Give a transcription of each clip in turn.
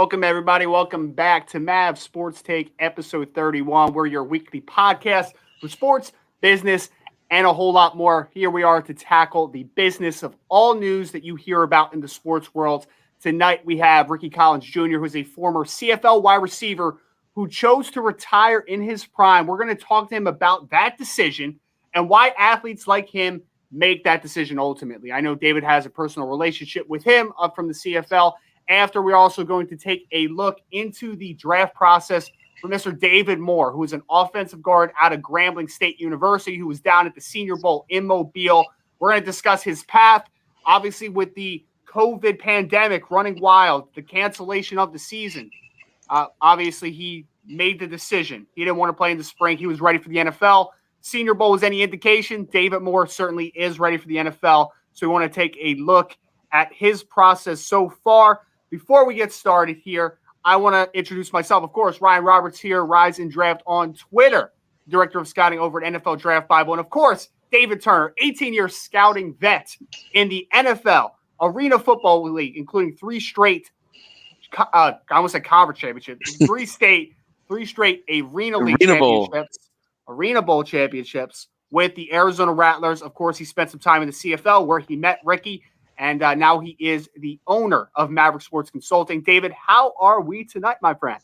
Welcome, everybody. Welcome back to Mav Sports Take, episode 31. We're your weekly podcast for sports, business, and a whole lot more. Here we are to tackle the business of all news that you hear about in the sports world. Tonight, we have Ricky Collins Jr., who's a former CFL wide receiver who chose to retire in his prime. We're going to talk to him about that decision and why athletes like him make that decision ultimately. I know David has a personal relationship with him up from the CFL. After, we're also going to take a look into the draft process for Mr. David Moore, who is an offensive guard out of Grambling State University, who was down at the Senior Bowl in Mobile. We're going to discuss his path, obviously with the COVID pandemic running wild, the cancellation of the season. Obviously, he made the decision. He didn't want to play in the spring. He was ready for the NFL. Senior Bowl was any indication. David Moore certainly is ready for the NFL. So we want to take a look at his process so far. Before we get started here, I want to introduce myself. Of course, Ryan Roberts here, Rise and Draft on Twitter, Director of Scouting over at NFL Draft Bible. And of course, David Turner, 18-year scouting vet in the NFL Arena Football League, including three straight, I almost said conference championships, three straight Arena League championships, Arena Bowl championships with the Arizona Rattlers. Of course, he spent some time in the CFL where he met Ricky. And now he is the owner of Maverick Sports Consulting. David, how are we tonight, my friend?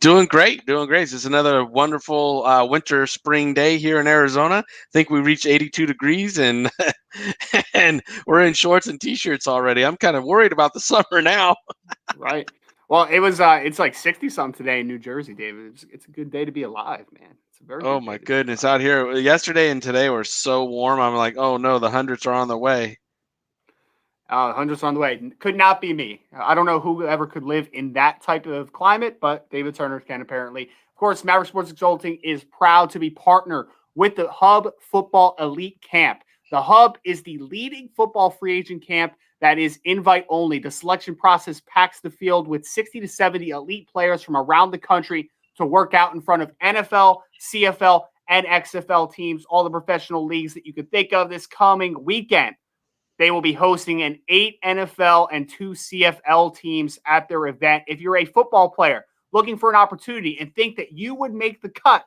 Doing great. It's another wonderful winter spring day here in Arizona. I think we reached 82 degrees and and we're in shorts and T-shirts already. I'm kind of worried about the summer now. Right. Well, it's like 60-something today in New Jersey, David. It's a good day to be alive, man. It's a very Oh, my goodness. Out here yesterday and today were so warm. I'm like, oh, no, the hundreds are on the way. Hundreds on the way. Could not be me. I don't know who ever could live in that type of climate, but David Turner can apparently. Of course, Maverick Sports Consulting is proud to be partner with the Hub Football Elite Camp. The Hub is the leading football free agent camp that is invite only. The selection process packs the field with 60 to 70 elite players from around the country to work out in front of NFL, CFL, and XFL teams, all the professional leagues that you could think of this coming weekend. They will be hosting 8 NFL and 2 CFL teams at their event. If you're a football player looking for an opportunity and think that you would make the cut,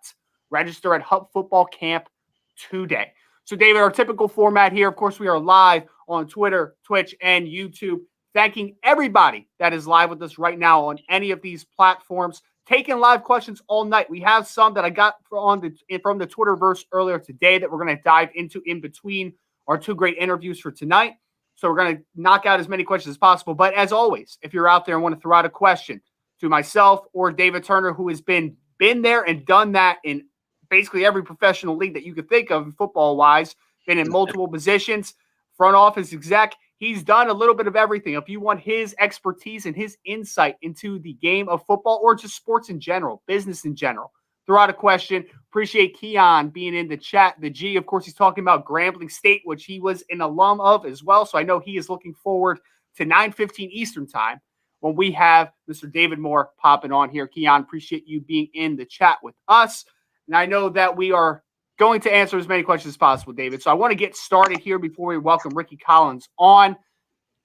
register at Hub Football Camp today. So, David, our typical format here, of course, we are live on Twitter, Twitch, and YouTube. Thanking everybody that is live with us right now on any of these platforms. Taking live questions all night. We have some that I got from the Twitterverse earlier today that we're going to dive into in between our 2 great interviews for tonight. So we're going to knock out as many questions as possible. But as always, if you're out there and want to throw out a question to myself or David Turner, who has been there and done that in basically every professional league that you could think of football-wise, been in multiple positions, front office exec, he's done a little bit of everything. If you want his expertise and his insight into the game of football or just sports in general, business in general, throw out a question. Appreciate Keon being in the chat. The G, of course, he's talking about Grambling State, which he was an alum of as well. So I know he is looking forward to 9:15 Eastern time when we have Mr. David Moore popping on here. Keon, appreciate you being in the chat with us. And I know that we are going to answer as many questions as possible, David. So I want to get started here before we welcome Ricky Collins on.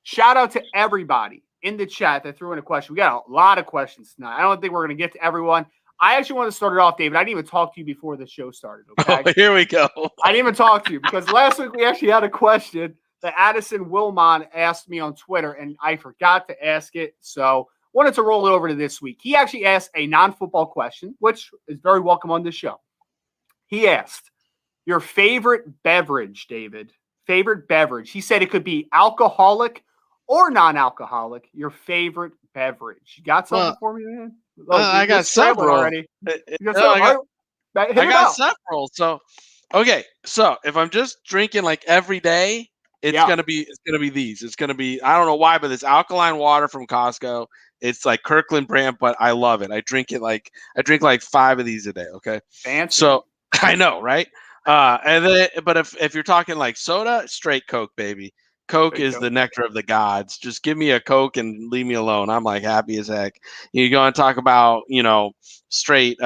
Shout out to everybody in the chat that threw in a question. We got a lot of questions tonight. I don't think we're going to get to everyone. I actually want to start it off, David. I didn't even talk to you before the show started. Okay? Oh, here we go. I didn't even talk to you because last week we actually had a question that Addison Wilmon asked me on Twitter, and I forgot to ask it. So wanted to roll it over to this week. He actually asked a non-football question, which is very welcome on this show. He asked, your favorite beverage, David. Favorite beverage. He said it could be alcoholic or non-alcoholic. Your favorite beverage. You got something for me, man? I got several already. I got several. So, okay. So if I'm just drinking like every day, it's gonna be these. It's gonna be, I don't know why, but it's alkaline water from Costco. It's like Kirkland brand, but I love it. I drink like 5 of these a day. Okay. Fancy. So I know, right? And then, but if you're talking like soda, straight Coke, baby. Coke is the nectar of the gods. Just give me a Coke and leave me alone. I'm like happy as heck. You go and talk about, straight,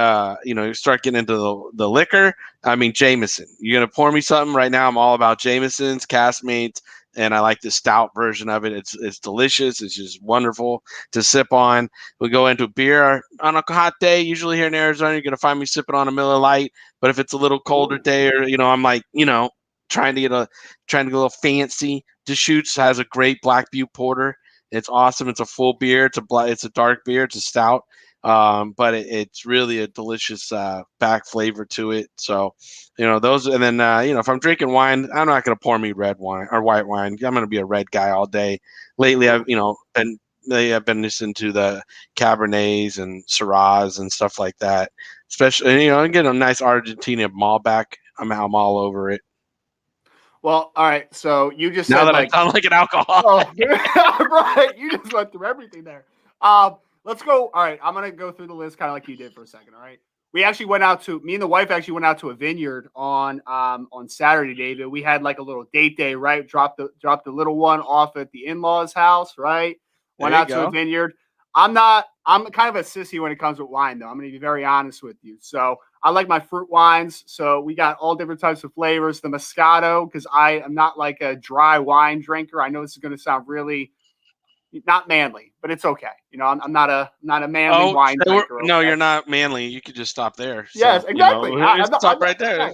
you start getting into the liquor. I mean, Jameson. You're going to pour me something right now. I'm all about Jameson's, Castmates, and I like the stout version of it. It's delicious. It's just wonderful to sip on. We go into beer on a hot day. Usually here in Arizona, you're gonna find me sipping on a Miller Lite. But if it's a little colder day, or I'm like trying to get a little fancy. Deschutes has a great Black Butte Porter. It's awesome. It's a full beer. It's a dark beer. It's a stout. But it's really a delicious back flavor to it. So, those, and then if I'm drinking wine, I'm not going to pour me red wine or white wine. I'm going to be a red guy all day. Lately, I've been listening to the Cabernets and Syrahs and stuff like that. Especially, I get a nice Argentina Malbec. I'm all over it. Well, all right. So you just now said that I sound like an alcoholic. Oh, right. You just went through everything there. Let's go. All right. I'm gonna go through the list kind of like you did for a second. All right. Me and the wife actually went out to a vineyard on Saturday, David. We had like a little date day, right? Dropped the little one off at the in-laws' house, right? Went out to a vineyard. I'm kind of a sissy when it comes with wine, though. I'm going to be very honest with you. So I like my fruit wines. So we got all different types of flavors. The Moscato, because I am not like a dry wine drinker. I know this is going to sound really not manly, but it's okay. I'm not a manly wine drinker. No, you're not manly. You could just stop there. Yes, exactly. Stop right there.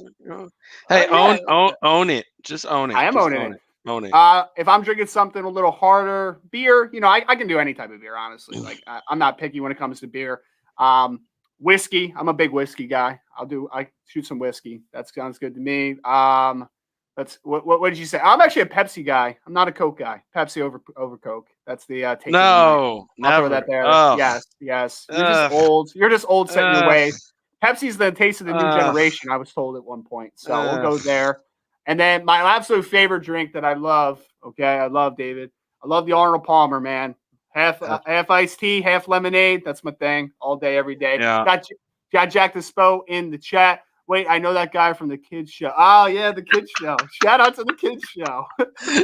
Hey, own it. Just own it. I am owning it. Own it. If I'm drinking something a little harder, beer, I can do any type of beer, honestly. Like I'm not picky when it comes to beer. Whiskey, I'm a big whiskey guy. I shoot some whiskey. That sounds good to me. That's what did you say? I'm actually a Pepsi guy. I'm not a Coke guy. Pepsi over Coke. That's the take. No, I'll throw that there. Yes. You're just old set in your way. Pepsi's the taste of the new generation, I was told at one point. So we'll go there. And then my absolute favorite drink that I love, David. I love the Arnold Palmer, man. Half iced tea, half lemonade. That's my thing all day, every day. Yeah. Got Jack Despo in the chat. Wait, I know that guy from the kids show. Oh, yeah, the kids show. Shout out to the kids show.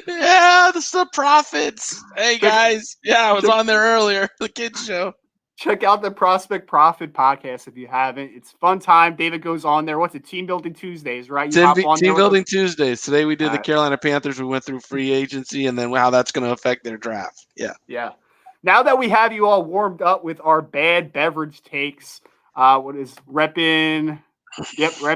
Yeah, the Profits. Hey, guys. Yeah, I was on there earlier. The kids show. Check out the Prospect Profit podcast if you haven't. It's fun time. David goes on there. What's it? Team Building Tuesdays, right? Team Building Tuesdays. Today we did the Carolina Panthers. We went through free agency and then how that's going to affect their draft. Yeah. Yeah. Now that we have you all warmed up with our bad beverage takes, what is repping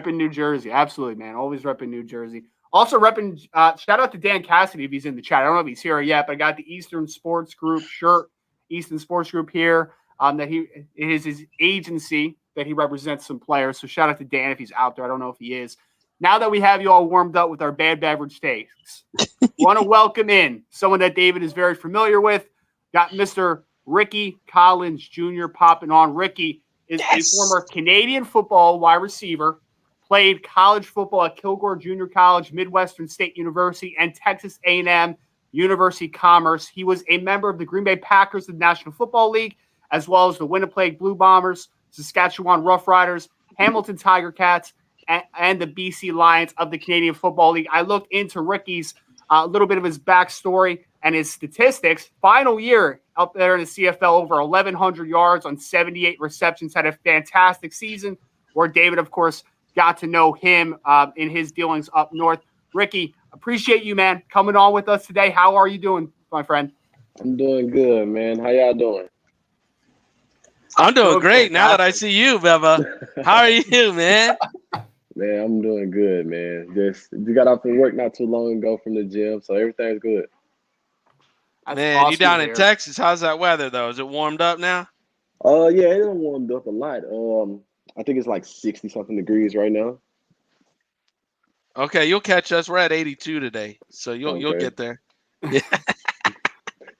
New Jersey. Absolutely, man. Always repping New Jersey. Also repping, shout out to Dan Cassidy if he's in the chat. I don't know if he's here yet, but I got the Eastern Sports Group shirt, Eastern Sports Group here. That it is his agency that he represents some players. So shout out to Dan if he's out there. I don't know if he is. Now that we have you all warmed up with our bad beverage takes, want to welcome in someone that David is very familiar with. Got Mr. Ricky Collins Jr. popping on. Ricky is a former Canadian football wide receiver, played college football at Kilgore Junior College, Midwestern State University, and Texas A&M University Commerce. He was a member of the Green Bay Packers of the National Football League, as well as the Winnipeg Blue Bombers, Saskatchewan Roughriders, Hamilton Tiger Cats, and the BC Lions of the Canadian Football League. I looked into Ricky's little bit of his backstory and his statistics. Final year up there in the CFL, over 1,100 yards on 78 receptions, had a fantastic season where David, of course, got to know him in his dealings up north. Ricky, appreciate you, man, coming on with us today. How are you doing, my friend? I'm doing good, man. How y'all doing? I'm doing great now that I see you, Beba. How are you, man? Man, I'm doing good, man. Just got off from work not too long ago from the gym, so everything's good. That's man, awesome you down in Texas? How's that weather though? Is it warmed up now? Yeah, it warmed up a lot. I think it's like 60-something degrees right now. Okay, you'll catch us. We're at 82 today, so you'll get there. Yeah.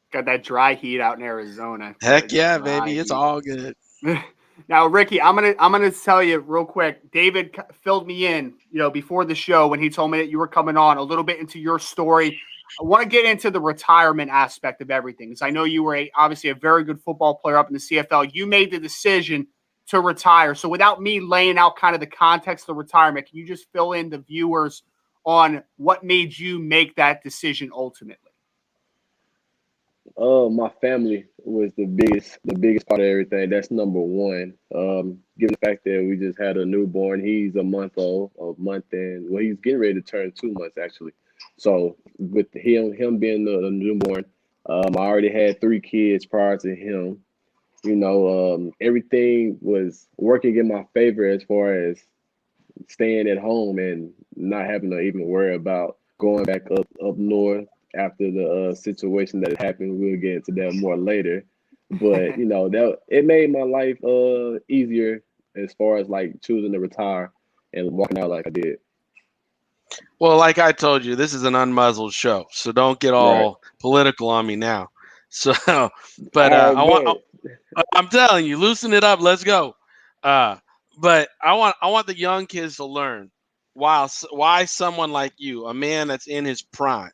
Got that dry heat out in Arizona. Heck yeah, baby. It's all good. Now, Ricky, I'm gonna tell you real quick. David filled me in, before the show when he told me that you were coming on, a little bit into your story. I want to get into the retirement aspect of everything, because I know you were obviously a very good football player up in the CFL. You made the decision to retire. So without me laying out kind of the context of retirement, can you just fill in the viewers on what made you make that decision ultimately? My family was the biggest part of everything. That's number one. Given the fact that we just had a newborn, he's a month and he's getting ready to turn 2 months actually. So with him being the newborn, I already had 3 kids prior to him. Everything was working in my favor as far as staying at home and not having to even worry about going back up north after the situation that happened. We'll get into that more later. But that it made my life easier as far as like choosing to retire and walking out like I did. Well, like I told you, this is an unmuzzled show, so don't get all political on me now. So, but I'm telling you, loosen it up. Let's go. But I want the young kids to learn why someone like you, a man that's in his prime.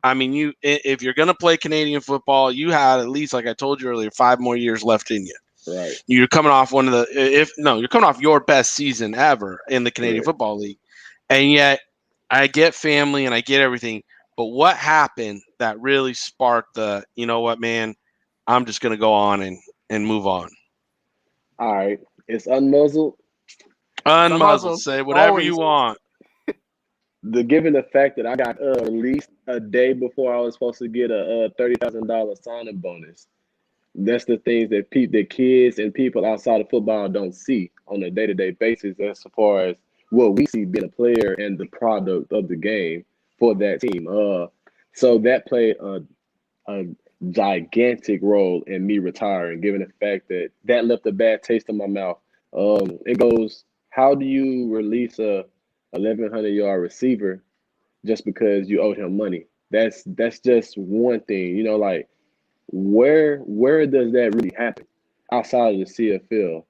I mean, if you're going to play Canadian football, you had at least, like I told you earlier, 5 more years left in you. Right. You're coming off you're coming off your best season ever in the Canadian Football League, and yet I get family and I get everything. But what happened that really sparked the, you know what, man, I'm just going to go on and move on. All right. It's unmuzzled. Unmuzzled. Say whatever you want. Given the fact that I got released a day before I was supposed to get a $30,000 signing bonus, that's the things that the kids and people outside of football don't see on a day-to-day basis as far as what we see being a player and the product of the game for that team. So that played a gigantic role in me retiring, given the fact that left a bad taste in my mouth. It goes, how do you release a 1,100-yard receiver just because you owed him money? That's just one thing, like where does that really happen outside of the CFL?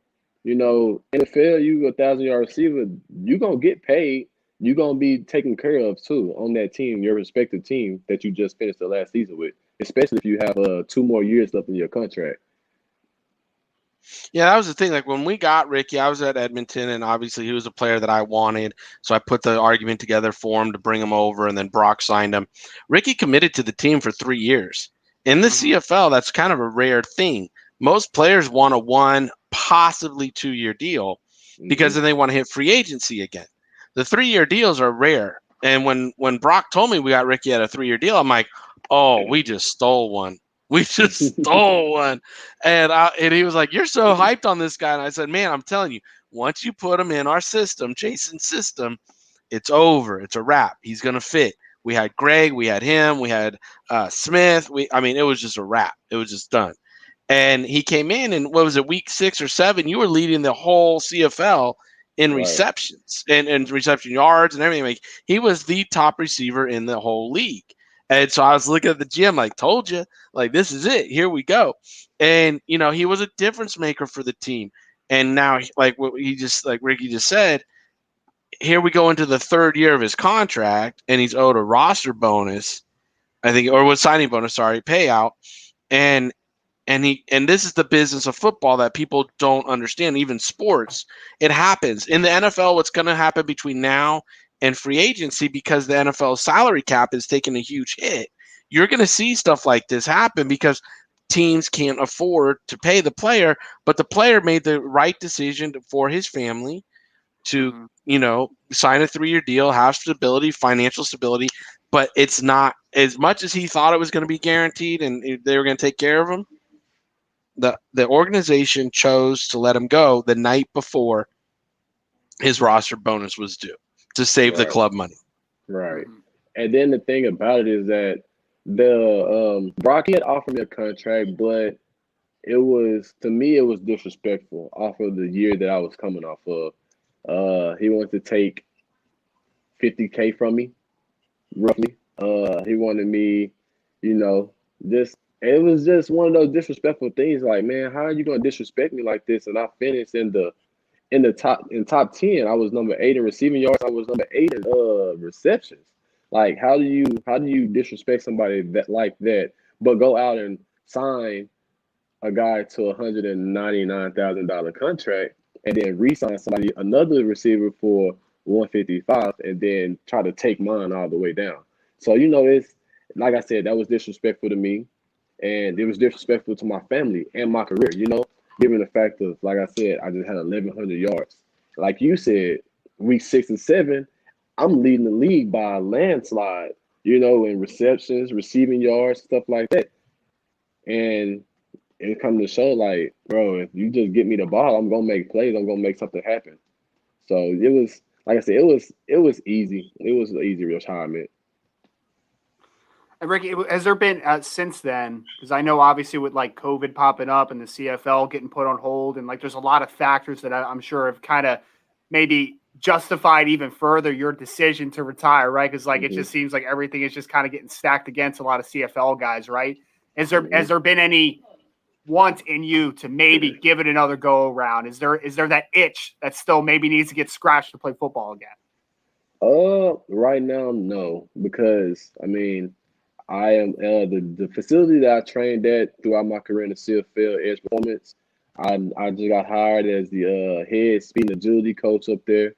NFL, you 1,000-yard receiver, you gonna get paid. You gonna be taken care of too on that team, your respective team that you just finished the last season with, especially if you have 2 more years left in your contract. Yeah, that was the thing. Like when we got Ricky, I was at Edmonton, and obviously he was a player that I wanted. So I put the argument together for him to bring him over, and then Brock signed him. Ricky committed to the team for 3 years. In the CFL, that's kind of a rare thing. Most players want a 1, possibly 2-year deal because then they want to hit free agency again. The 3-year deals are rare. And when Brock told me we got Ricky at a 3-year deal, I'm like, oh, we just stole one. We just stole one. And he was like, you're so hyped on this guy. And I said, man, I'm telling you, once you put him in our system, Jason's system, it's over. It's a wrap. He's going to fit. We had Greg. We had him. We had Smith. It was just a wrap. It was just done. And he came in, and what was it, week 6 or 7? You were leading the whole CFL in receptions and reception yards and everything. Like, he was the top receiver in the whole league. And so I was looking at the gym, like, told you, like, this is it. Here we go. And, he was a difference maker for the team. And now, like what like Ricky just said, here we go into the 3rd year of his contract, and he's owed a roster bonus, I think, or was signing bonus, payout. And this is the business of football that people don't understand, even sports. It happens. In the NFL, what's going to happen between now and free agency, because the NFL salary cap is taking a huge hit, you're going to see stuff like this happen because teams can't afford to pay the player, but the player made the right decision for his family to, sign a 3-year deal, have stability, financial stability, but it's not as much as he thought it was going to be guaranteed and they were going to take care of him. The organization chose to let him go the night before his roster bonus was due to save the club money. Right. And then the thing about it is that the Brock had offered me a contract, but it was disrespectful off of the year that I was coming off of. He wanted to take $50K from me, roughly. He wanted me, it was just one of those disrespectful things. Like, man, how are you gonna disrespect me like this? And I finished in top 10. I was number 8 in receiving yards. I was number 8 in receptions. Like, how do you disrespect somebody like that, but go out and sign a guy to $199,000 contract and then re-sign another receiver for $155 and then try to take mine all the way down? So it's like I said, that was disrespectful to me, and it was disrespectful to my family and my career. Given the fact of, like I said, I just had 1,100 yards. Like you said, week 6 and 7, I'm leading the league by a landslide. in receptions, receiving yards, stuff like that. And it come to show, like, bro, if you just get me the ball, I'm gonna make plays. I'm gonna make something happen. So it was, like I said, it was easy. It was an easy retirement. And Ricky, has there been since then? Because I know obviously with like COVID popping up and the CFL getting put on hold, and like there's a lot of factors that I'm sure have kind of maybe justified even further your decision to retire, right? Because like it just seems like everything is just kind of getting stacked against a lot of CFL guys, right? Has there been any want in you to maybe give it another go around? Is there that itch that still maybe needs to get scratched to play football again? Right now, no, because I mean, I am the facility that I trained at throughout my career in the CFL Edge Performance. I just got hired as the head speed and agility coach up there.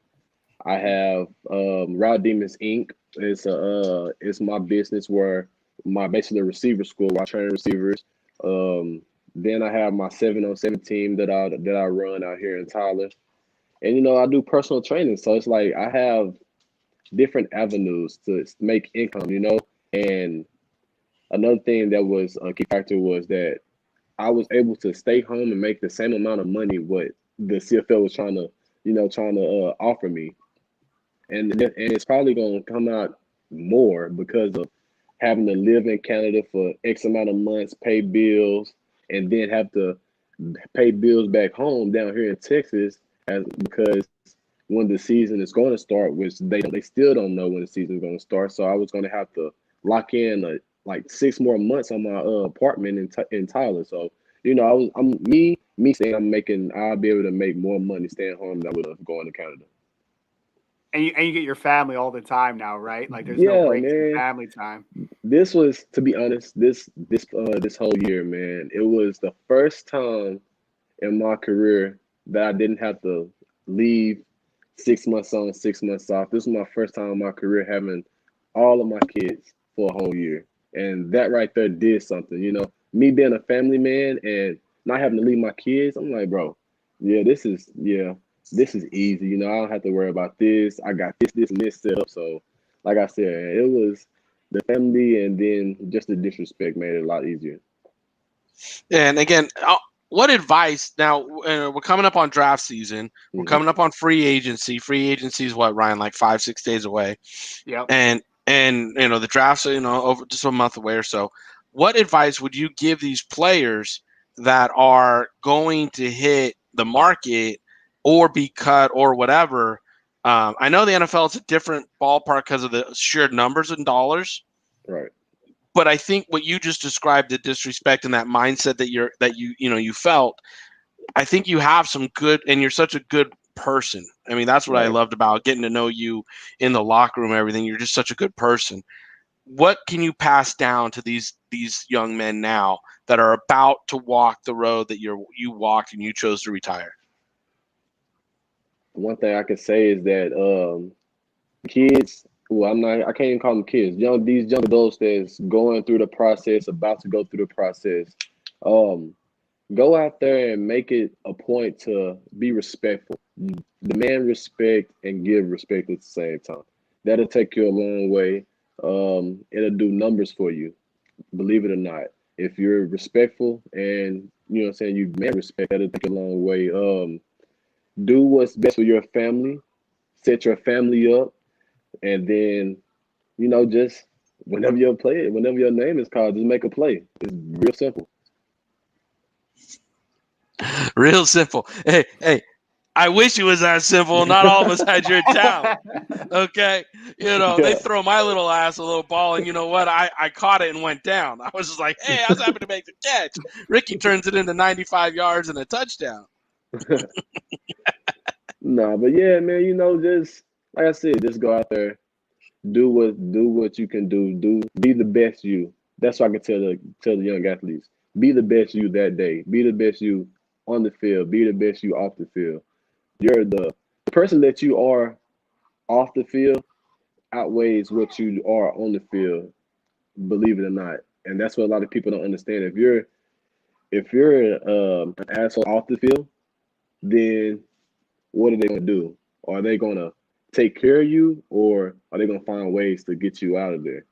I have Route Demons Inc. It's my business where my basically receiver school where I train receivers. Then I have my 7-on-7 team that I run out here in Tyler, and I do personal training. So it's like I have different avenues to make income. And another thing that was a key factor was that I was able to stay home and make the same amount of money what the CFL was trying to offer me, and it's probably going to come out more because of having to live in Canada for X amount of months, pay bills, and then have to pay bills back home down here in Texas, because when the season is going to start, which they still don't know when the season is going to start. So I was going to have to lock in like 6 more months on my apartment in Tyler. So I'm saying I'll be able to make more money staying home than I would have going to Canada. And you get your family all the time now, right? Like there's no breaks in family time. This was, to be honest, this whole year, man, it was the first time in my career that I didn't have to leave 6 months on, 6 months off. This was my first time in my career having all of my kids for a whole year. And that right there did something, me being a family man and not having to leave my kids. I'm like, bro, this is easy. I don't have to worry about this. I got this, and this set up. So, like I said, it was the family, and then just the disrespect made it a lot easier. And again, what advice? Now we're coming up on draft season. We're coming up on free agency. Free agency is what, Ryan? Like 5-6 days away. Yeah. And the draft's over just a month away or so. What advice would you give these players that are going to hit the market or be cut or whatever? I know the NFL is a different ballpark because of the sheer numbers and dollars. Right. But I think what you just described, the disrespect and that mindset that you felt, I think you have some good, and you're such a good person. I mean, that's what I loved about getting to know you in the locker room and everything. You're just such a good person. What can you pass down to these young men now that are about to walk the road that you walked and you chose to retire? One thing I can say is that kids, well, I can't even call them kids. These young adults that's going through the process, about to go through the process. Go out there and make it a point to be respectful. Demand respect and give respect at the same time. That'll take you a long way. It'll do numbers for you, believe it or not. If you're respectful and you demand respect, that'll take you a long way. Do what's best for your family. Set your family up, and then just whenever your name is called, just make a play. It's real simple. Real simple. Hey, I wish it was that simple. Not all of us had your talent. Okay. They throw my little ass a little ball, and you know what? I caught it and went down. I was just like, hey, I was happy to make the catch. Ricky turns it into 95 yards and a touchdown. No, but yeah, man, just like I said, just go out there, do what you can do. Be the best you. That's what I can tell the young athletes. Be the best you that day. Be the best you on the field. Be the best you off the field. You're the person that you are off the field outweighs what you are on the field, believe it or not. And that's what a lot of people don't understand. If you're an asshole off the field, then what are they going to do? Are they going to take care of you, or are they going to find ways to get you out of there?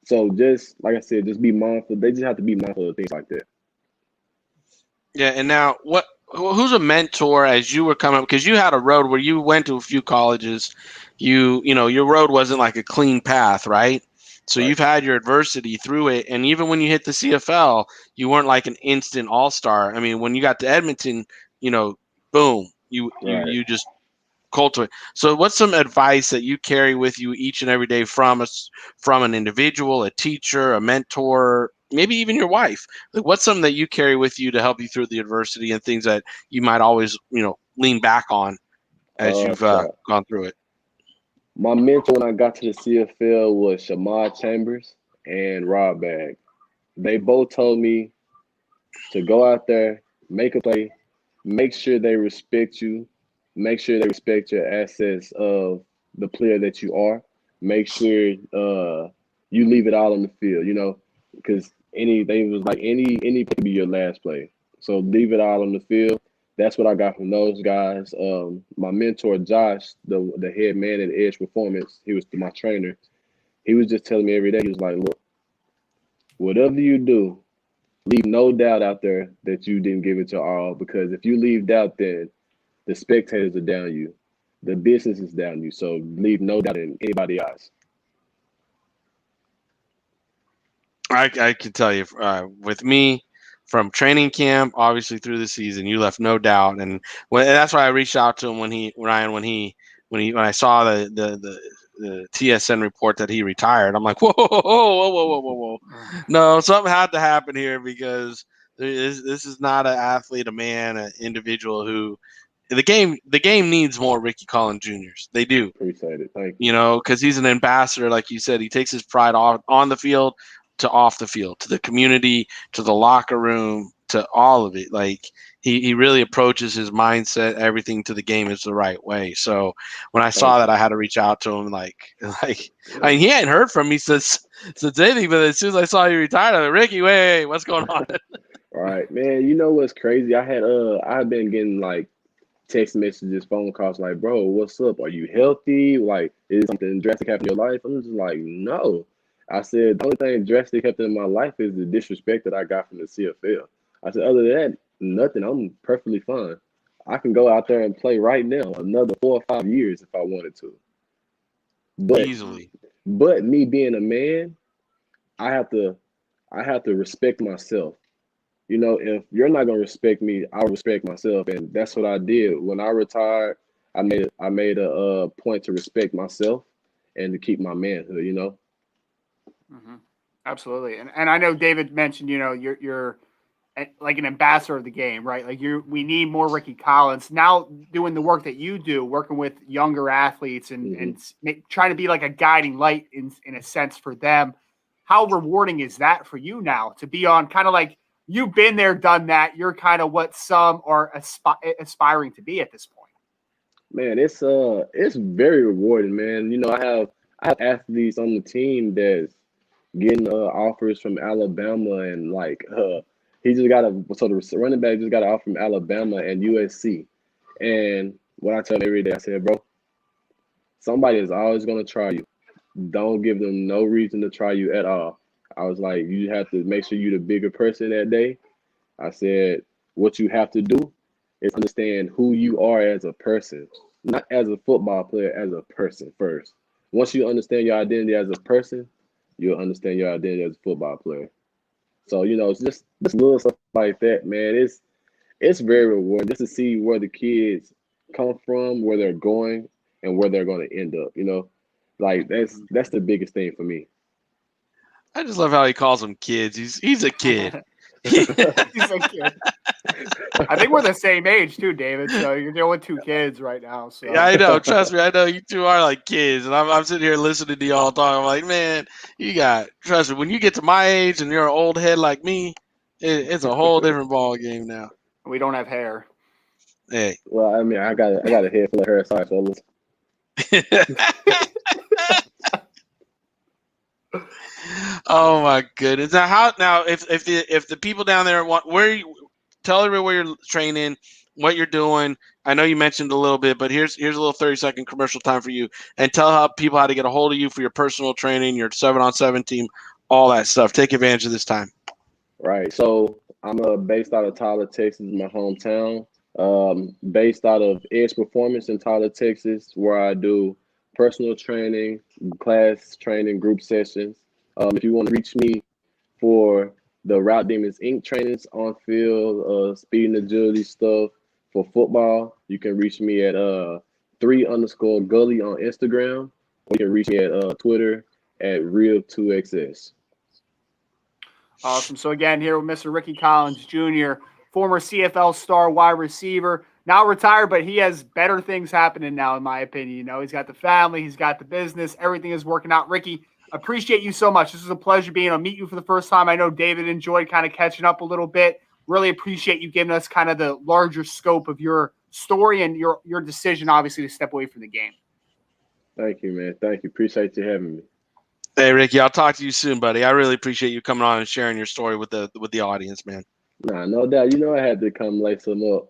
So just like I said, just be mindful. They just have to be mindful of things like that. Yeah, and now who's a mentor as you were coming up? Because you had a road where you went to a few colleges. You know, your road wasn't like a clean path, right? So Right. you've had your adversity through it, and even when you hit the CFL, you weren't like an instant all-star. I mean, when you got to Edmonton, you know, boom, you just cultivate. So what's some advice that you carry with you each and every day from an individual, a teacher, a mentor, maybe even your wife? Like, what's something that you carry with you to help you through the adversity and things that you might always, lean back on as you've gone through it? My mentor when I got to the CFL was Shamar Chambers and Rob Bag. They both told me to go out there, make a play, make sure they respect you, make sure they respect your assets of the player that you are. Make sure you leave it all on the field, because they was like any play could be your last play. So leave it all on the field. That's what I got from those guys. My mentor Josh, the head man at Edge Performance, he was my trainer. He was just telling me every day. He was like, "Look, whatever you do, leave no doubt out there that you didn't give it your all. Because if you leave doubt, then the spectators are down you, the business is down you. So leave no doubt in anybody's eyes." I can tell you, with me, from training camp, obviously through the season, you left no doubt, and that's why I reached out to him when I saw the TSN report that he retired. I'm like, whoa, no, something had to happen here, because this is not an athlete, a man, an individual who the game needs more Ricky Collins Juniors. They do. Appreciate it. Thank you. Because he's an ambassador, like you said. He takes his pride on the field to off the field, to the community, to the locker room, to all of it. Like he really approaches his mindset, everything to the game is the right way. So when I saw that, I had to reach out to him. Like I mean, he hadn't heard from me since anything, but as soon as I saw you retired, I'm like, Ricky, wait, what's going on? All right, man. You know what's crazy? I've been getting like text messages, phone calls, like, "Bro, what's up? Are you healthy? Like, is something drastic happening in your life?" I'm just like, "No." I said, "The only thing drastic happened in my life is the disrespect that I got from the CFL." I said, "Other than that, nothing. I'm perfectly fine. I can go out there and play right now another 4 or 5 years if I wanted to." But Easily. But me being a man, I have to respect myself. If you're not gonna respect me, I'll respect myself, and that's what I did. When I retired, I made a point to respect myself and to keep my manhood. Mm-hmm. Absolutely, and I know David mentioned, you're like an ambassador of the game, right? Like we need more Ricky Collins now doing the work that you do, working with younger athletes and trying to be like a guiding light in a sense for them. How rewarding is that for you now to be on kind of like, you've been there, done that. You're kind of what some are aspiring to be at this point. Man, it's very rewarding, man. I have athletes on the team that's getting offers from Alabama, and like he just got the running back just got an offer from Alabama and USC. And what I tell them every day, I said, "Bro, somebody is always gonna try you. Don't give them no reason to try you at all." I was like, "You have to make sure you're the bigger person that day." I said, "What you have to do is understand who you are as a person, not as a football player, as a person first. Once you understand your identity as a person, you'll understand your identity as a football player." So, it's just little stuff like that, man. It's very rewarding just to see where the kids come from, where they're going, and where they're going to end up. Like that's the biggest thing for me. I just love how he calls them kids. He's a kid. He's a kid. I think we're the same age too, David. So you're dealing with 2 kids right now. So yeah, I know. Trust me, I know you two are like kids, and I'm sitting here listening to y'all talk. I'm like, man, trust me. When you get to my age and you're an old head like me, it's a whole different ball game now. We don't have hair. Hey. Well, I mean, I got a head full of hair. Sorry, fellas. Oh my goodness! Now if the people down there want tell everyone where you're training, what you're doing. I know you mentioned a little bit, but here's a little 30-second commercial time for you, and tell people how to get a hold of you for your personal training, your 7-on-7 team, all that stuff. Take advantage of this time. Right. So I'm based out of Tyler, Texas, my hometown. Based out of Edge Performance in Tyler, Texas, where I do personal training, class training, group sessions. If you want to reach me for the Route Demons Inc. trainings on field, speed and agility stuff for football, you can reach me at 3_Gully on Instagram, or you can reach me at Twitter at Real2XS. Awesome. So again, here with Mr. Ricky Collins Jr., former CFL star wide receiver, now retired, but he has better things happening now, in my opinion. You know, he's got the family, he's got the business, everything is working out. Ricky, appreciate you so much. This was a pleasure being able to meet you for the first time. I know David enjoyed kind of catching up a little bit. Really appreciate you giving us kind of the larger scope of your story and your decision, obviously, to step away from the game. Thank you, man. Thank you. Appreciate you having me. Hey, Ricky, I'll talk to you soon, buddy. I really appreciate you coming on and sharing your story with the audience, man. Nah, no doubt. You know I had to come lace them up.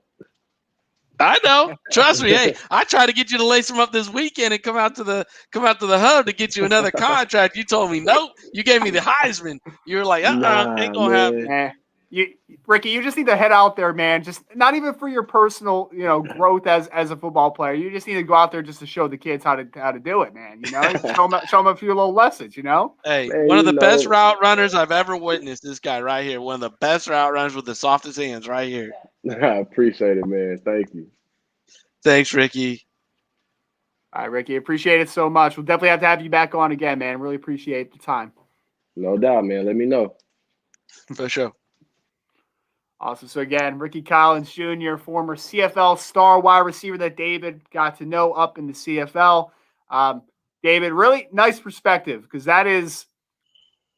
I know. Trust me. Hey, I tried to get you to lace them up this weekend and come out to the hub to get you another contract. You told me nope. You gave me the Heisman. You were like, ain't gonna happen. Ricky, you just need to head out there, man. Just not even for your personal, growth as a football player. You just need to go out there just to show the kids how to do it, man. Show them a few little lessons. Hey, man, one of the best route runners I've ever witnessed. This guy right here, one of the best route runners with the softest hands, right here. I appreciate it, man. Thank you. Thanks, Ricky. All right, Ricky, appreciate it so much. We'll definitely have to have you back on again, man. Really appreciate the time. No doubt, man. Let me know. For sure. Awesome. So again, Ricky Collins Jr., former CFL star wide receiver that David got to know up in the CFL. David, really nice perspective, because that is,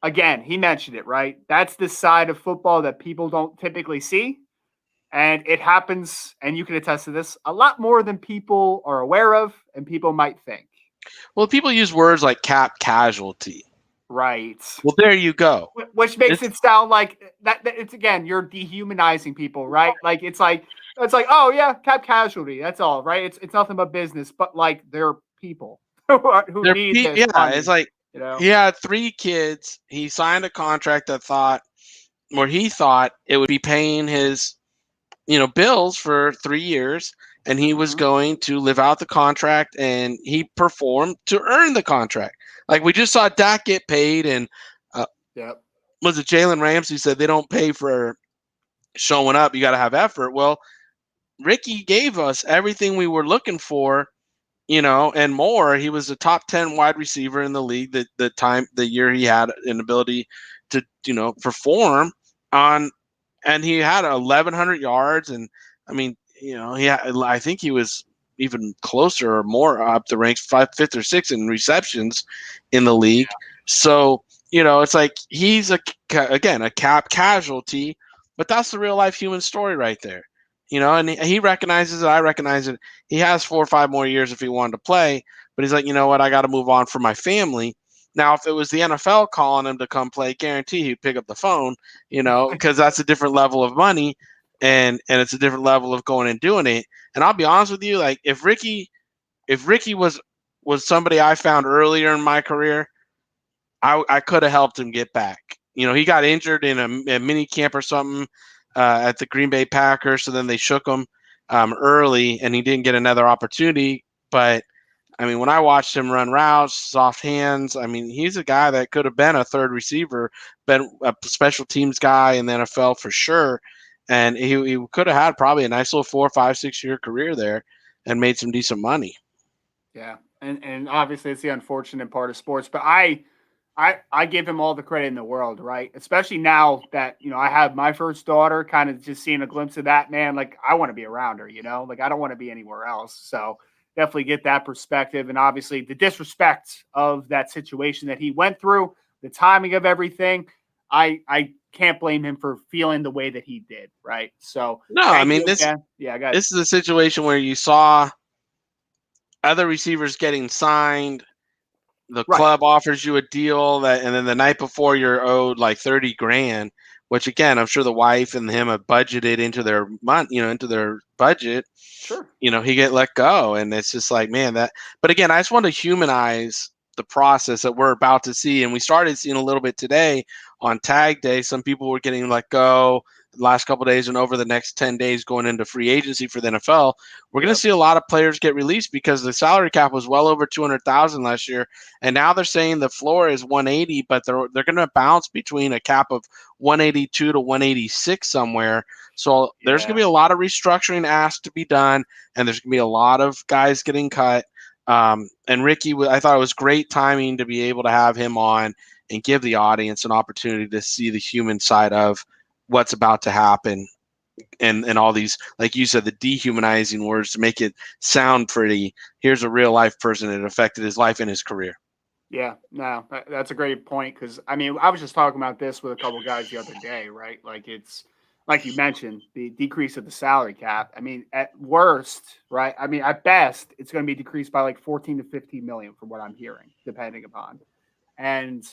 again, he mentioned it, right? That's the side of football that people don't typically see. And it happens, and you can attest to this, a lot more than people are aware of and people might think. Well, people use words like cap casualty. Right. Well, there you go. Which makes it sound like that it's, again, you're dehumanizing people, right? Like it's like, oh yeah, cap casualty. That's all, right? It's nothing but business, but like they're people who need this money, it's like, he had 3 kids. He signed a contract that he thought it would be paying his, bills for 3 years, and he was going to live out the contract, and he performed to earn the contract. Like we just saw Dak get paid, and was it Jalen Ramsey said they don't pay for showing up? You got to have effort. Well, Ricky gave us everything we were looking for, and more. He was a top 10 wide receiver in the league the year he had an ability to, perform on, and he had 1,100 yards. And I mean, I think he was even closer or more up the ranks, 5th or 6th in receptions in the league. So, it's like he's a cap casualty, but that's the real life human story right there. And he recognizes it. I recognize it. He has 4 or 5 more years if he wanted to play, but he's like, you know what? I got to move on for my family. Now, if it was the NFL calling him to come play, guarantee he'd pick up the phone, because that's a different level of money, and it's a different level of going and doing it. And I'll be honest with you, like if Ricky was somebody I found earlier in my career, I could have helped him get back. He got injured in a mini camp or something at the Green Bay Packers, so then they shook him early, and he didn't get another opportunity. But I mean, when I watched him run routes, soft hands, I mean, he's a guy that could have been a third receiver, been a special teams guy in the NFL for sure. And he could have had probably a nice little 4, 5, 6 year career there and made some decent money. Yeah. And obviously it's the unfortunate part of sports, but I give him all the credit in the world, right? Especially now that, I have my first daughter, kind of just seeing a glimpse of that, man. Like I want to be around her, like I don't want to be anywhere else. So definitely get that perspective. And obviously the disrespect of that situation that he went through, the timing of everything, I can't blame him for feeling the way that he did, right? So no, I mean this is a situation where you saw other receivers getting signed. The club offers you a deal and then the night before you're owed like $30,000, which again, I'm sure the wife and him have budgeted into their into their budget. Sure. He get let go, and it's just like, man, but again, I just want to humanize the process that we're about to see. And we started seeing a little bit today on tag day. Some people were getting let go the last couple of days, and over the next 10 days going into free agency for the NFL, we're going to see a lot of players get released because the salary cap was well over 200,000 last year. And now they're saying the floor is 180, but they're going to bounce between a cap of 182 to 186 somewhere. So there's going to be a lot of restructuring asked to be done, and there's going to be a lot of guys getting cut. And Ricky, I thought it was great timing to be able to have him on and give the audience an opportunity to see the human side of what's about to happen, and all these, like you said, the dehumanizing words to make it sound pretty. Here's a real life person that affected his life and his career. Yeah, no, that's a great point. Because I mean, I was just talking about this with a couple guys the other day, right? Like it's like you mentioned, the decrease of the salary cap. I mean, at worst, right? I mean, at best, it's going to be decreased by like 14 to 15 million from what I'm hearing, depending upon. And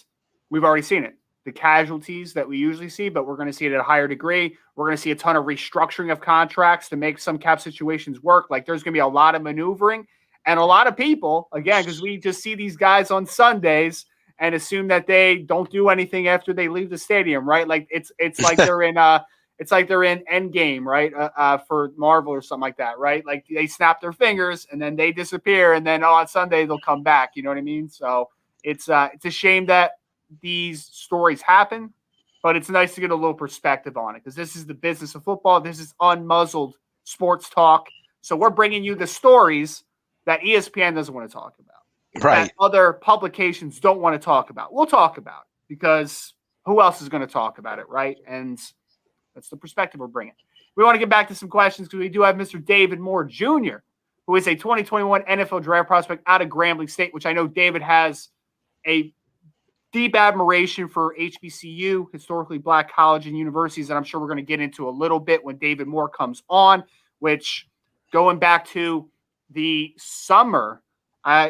we've already seen it. The casualties that we usually see, but we're going to see it at a higher degree. We're going to see a ton of restructuring of contracts to make some cap situations work. Like there's going to be a lot of maneuvering and a lot of people, again, because we just see these guys on Sundays and assume that they don't do anything after they leave the stadium, right? Like it's like they're in Endgame, right? For Marvel or something like that, right? Like they snap their fingers and then they disappear, and then on Sunday they'll come back. You know what I mean? So it's a shame that these stories happen, but it's nice to get a little perspective on it because this is the business of football. This is unmuzzled sports talk. So we're bringing you the stories that ESPN doesn't want to talk about, right? That other publications don't want to talk about. We'll talk about because who else is going to talk about it, right? And that's the perspective we're bringing. We want to get back to some questions because we do have Mr. David Moore Jr., who is a 2021 NFL draft prospect out of Grambling State, which I know David has a deep admiration for HBCU, historically black college and universities, that I'm sure we're going to get into a little bit when David Moore comes on, which going back to the summer,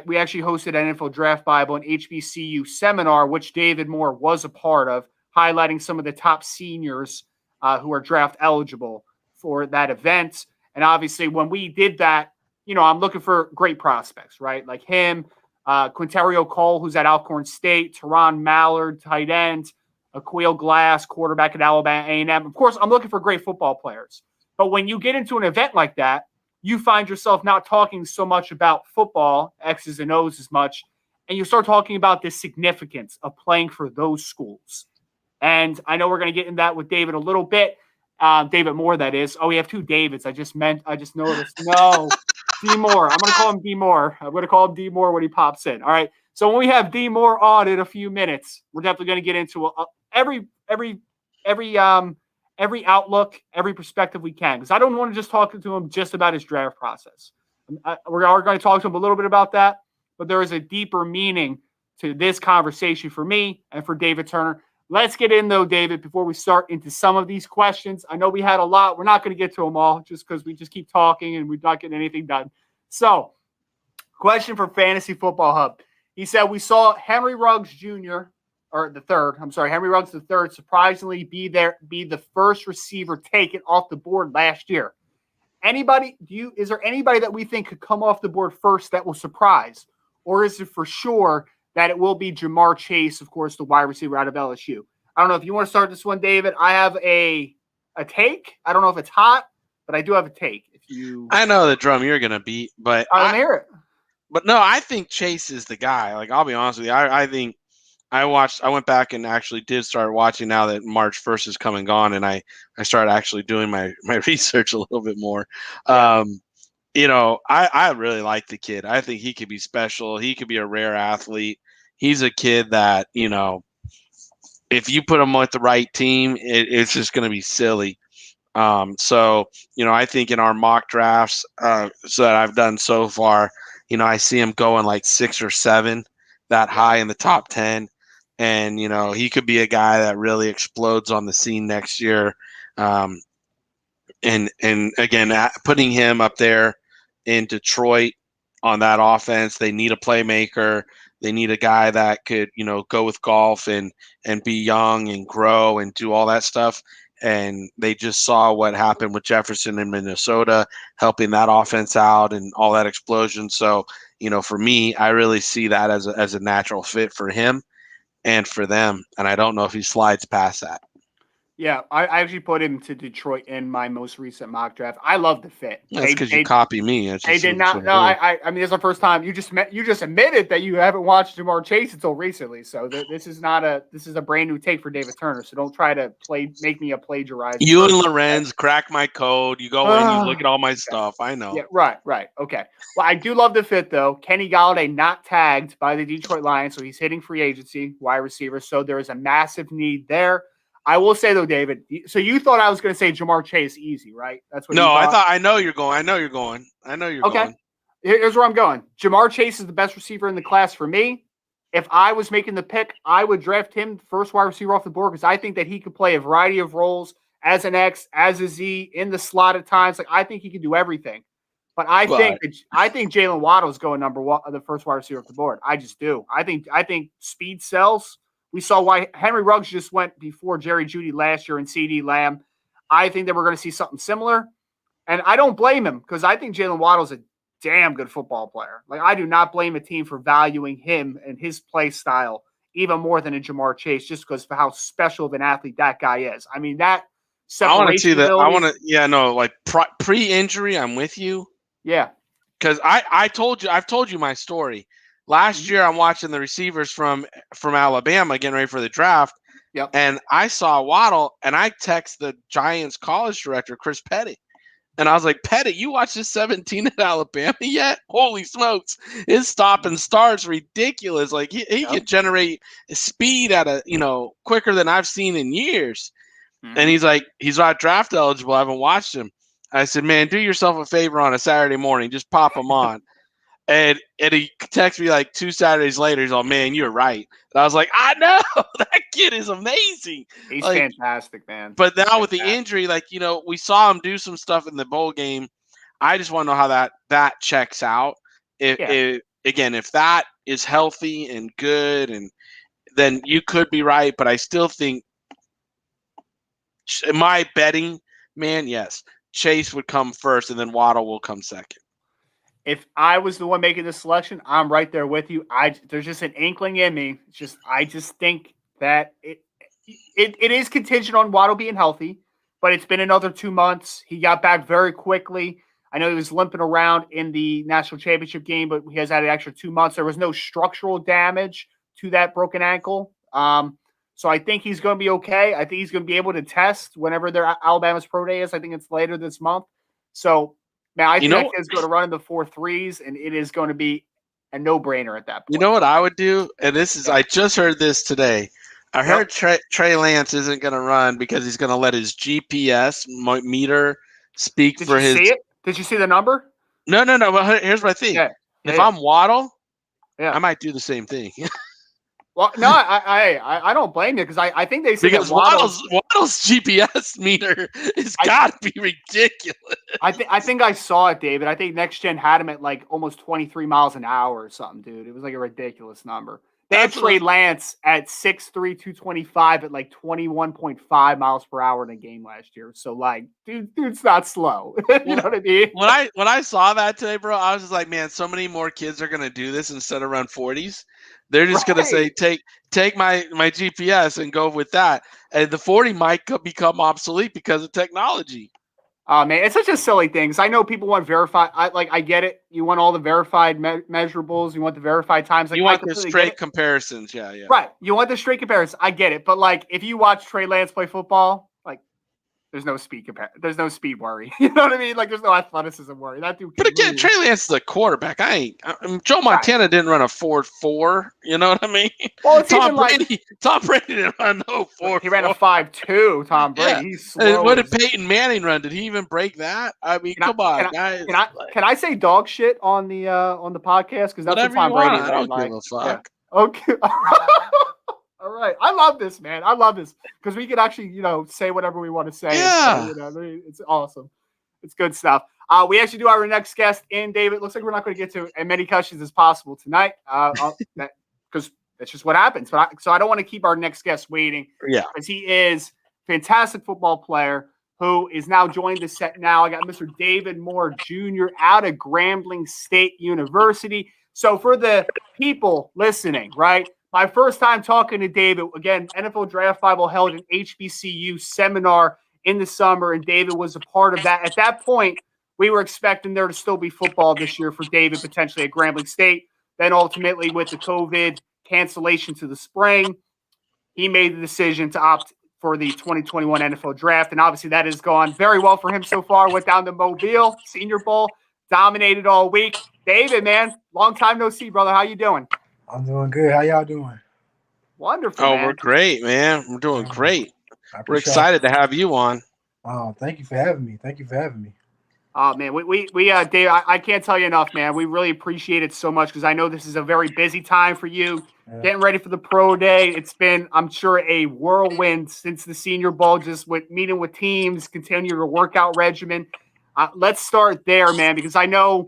we actually hosted an NFL Draft Bible and HBCU seminar, which David Moore was a part of, highlighting some of the top seniors who are draft eligible for that event. And obviously when we did that, you know, I'm looking for great prospects, right? Like him, Quinterio Cole, who's at Alcorn State, Teron Mallard, tight end, Aquil Glass, quarterback at Alabama A&M. Of course, I'm looking for great football players. But when you get into an event like that, you find yourself not talking so much about football, X's and O's as much, and you start talking about the significance of playing for those schools. And I know we're going to get in that with David a little bit. David Moore, that is. Oh, we have two Davids. I just noticed. No. D Moore. I'm going to call him D Moore. I'm going to call him D Moore when he pops in. All right. So when we have D Moore on in a few minutes, we're definitely going to get into every outlook, every perspective we can, because I don't want to just talk to him just about his draft process. We are going to talk to him a little bit about that, but there is a deeper meaning to this conversation for me and for David Turner. Let's get in, though, David, before we start into some of these questions. I know we had a lot. We're not going to get to them all just because we just keep talking and we're not getting anything done. So, question for Fantasy Football Hub. He said, we saw Henry Ruggs Jr., or the third, Henry Ruggs the third, surprisingly be the first receiver taken off the board last year. Is there anybody that we think could come off the board first that will surprise? Or is it for sure that it will be Jamar Chase, of course, the wide receiver out of LSU? I don't know if you want to start this one, David. I have a take. I don't know if it's hot, but I do have a take. I know the drum you're going to beat, but I hear it. But no, I think Chase is the guy. Like, I'll be honest with you. I think I went back and actually did start watching now that March 1st is come and gone, and I started actually doing my research a little bit more. You know, I really like the kid. I think he could be special. He could be a rare athlete. He's a kid that, you know, if you put him with the right team, it's just going to be silly. So, you know, I think in our mock drafts so that I've done so far, you know, I see him going like 6 or 7 that high in the top 10. And, you know, he could be a guy that really explodes on the scene next year. And again, putting him up there in Detroit on that offense, they need a playmaker. They need a guy that could, you know, go with golf and be young and grow and do all that stuff. and they just saw what happened with Jefferson in Minnesota, helping that offense out and all that explosion. So, for me, I really see that as a natural fit for him and for them. And I don't know if he slides past that. Yeah, I actually put him to Detroit in my most recent mock draft. I love the fit. That's because you copy me. They did not. No, I mean, it's the first time you just admitted that you haven't watched Jamar Chase until recently. So this is a brand new take for David Turner. So don't try to make me a plagiarizer. You and Lorenz crack my code. You go in, you look at all my stuff. I know. Yeah, right. Okay. Well, I do love the fit though. Kenny Golladay not tagged by the Detroit Lions, so he's hitting free agency, wide receiver. So there is a massive need there. I will say though, David. So you thought I was going to say Jamar Chase easy, right? That's what. No, I know you're going. Okay. Here's where I'm going. Jamar Chase is the best receiver in the class for me. If I was making the pick, I would draft him first wide receiver off the board because I think that he could play a variety of roles as an X, as a Z, in the slot at times. Like I think he can do everything. But I think Jalen Waddle is going number one, the first wide receiver off the board. I just do. I think speed sells. We saw why Henry Ruggs just went before Jerry Jeudy last year and CeeDee Lamb. I think that we're going to see something similar. And I don't blame him because I think Jalen Waddle's a damn good football player. Like I do not blame a team for valuing him and his play style even more than a Jamar Chase just because of how special of an athlete that guy is. I mean, that separation. I want to see that. I want to, like pre-injury, I'm with you. Yeah. Because I've told you my story. Last year, I'm watching the receivers from Alabama getting ready for the draft. Yep. And I saw Waddle, and I text the Giants college director, Chris Petty. And I was like, Petty, you watch this 17 at Alabama yet? Holy smokes. His stop and start's ridiculous. Like, he can generate speed at quicker than I've seen in years. Mm-hmm. And he's like, he's not draft eligible. I haven't watched him. I said, man, do yourself a favor on a Saturday morning. Just pop him on. And he texted me like 2 Saturdays later. He's like, man, you're right. And I was like, I know. That kid is amazing. He's fantastic, man. But now with the injury, we saw him do some stuff in the bowl game. I just want to know how that checks out. If that is healthy and good, and then you could be right. But I still think, am I betting, man? Yes. Chase would come first, and then Waddle will come second. If I was the one making this selection, I'm right there with you. There's just an inkling in me. I just think that it is contingent on Waddle being healthy, but it's been another 2 months. He got back very quickly. I know he was limping around in the national championship game, but he has had an extra 2 months. There was no structural damage to that broken ankle. So I think he's going to be okay. I think he's going to be able to test whenever Alabama's pro day is. I think it's later this month. So, man, I think that kid's going to run in the 4.3s, and it is going to be a no-brainer at that point. You know what I would do? And I just heard this today. I heard Trey Lance isn't going to run because he's going to let his GPS meter speak for his. Did you see it? Did you see the number? No. But here's my thing. If I'm Waddle, I might do the same thing. Well, no, I don't blame you because I think they say because Waddle's GPS meter has got to be ridiculous. I think I saw it, David. I think Next Gen had him at like almost 23 miles an hour or something, dude. It was like a ridiculous number. They had Trey Lance at 6'3", 225 at like 21.5 miles per hour in a game last year. So like, dude's not slow. You know what I mean? When I saw that today, bro, I was just like, man, so many more kids are gonna do this instead of run 40s. They're just gonna say, take my GPS and go with that, and the 40 might become obsolete because of technology. Man, it's such a silly thing. Because I know people want verified. I get it. You want all the verified measurables. You want the verified times. Like, you want the straight comparisons. Yeah. Right. You want the straight comparisons. I get it. But like, if you watch Trey Lance play football, like, there's no speed there's no speed worry. You know what I mean? Like, there's no athleticism worry. That dude. But again, Trey Lance is a quarterback. Joe Montana didn't run a 4.4. You know what I mean? Well, it's Tom Brady didn't run no 4.4. He ran a 5.2. Tom Brady. Yeah. He's slow. What did Peyton Manning run? Did he even break that? I mean, come on, guys. Can I say dog shit on the podcast? Because that's what Tom Brady. I don't give a fuck. Yeah. Okay. All right. I love this, man. I love this because we can actually, say whatever we want to say. Yeah. It's awesome. It's good stuff. We actually do our next guest in, David. Looks like we're not going to get to as many questions as possible tonight because that's just what happens. So I don't want to keep our next guest waiting. Yeah. Because he is fantastic football player who is now joining the set now. I got Mr. David Moore Jr. out of Grambling State University. So for the people listening, right, my first time talking to David, again, NFL Draft Bible held an HBCU seminar in the summer, and David was a part of that. At that point, we were expecting there to still be football this year for David, potentially at Grambling State. Then ultimately with the COVID cancellation to the spring, he made the decision to opt for the 2021 NFL Draft. And obviously that has gone very well for him so far. Went down to Mobile, Senior Bowl, dominated all week. David, man, long time no see, brother. How you doing? I'm doing good. How y'all doing? Wonderful, man. Oh, we're great, man. We're doing great. We're excited to have you on. Oh, thank you for having me. Oh, man, we Dave, I can't tell you enough, man. We really appreciate it so much because I know this is a very busy time for you. Yeah. Getting ready for the pro day. It's been, I'm sure, a whirlwind since the Senior Bowl, just with meeting with teams, continue your workout regimen. Let's start there, man, because I know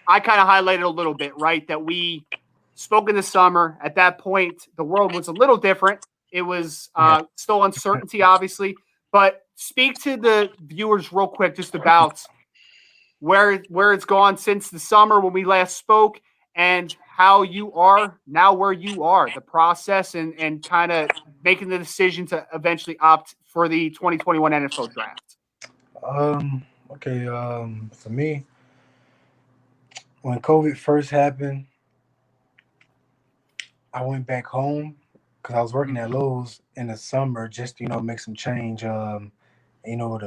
I kind of highlighted a little bit, right, that we spoke in the summer. At that point, the world was a little different. It was still uncertainty, obviously. But speak to the viewers real quick just about where it's gone since the summer when we last spoke and how you are now where you are, the process and kind of making the decision to eventually opt for the 2021 NFL Draft. Okay. For me, when COVID first happened, I went back home because I was working at Lowe's in the summer just to, make some change, the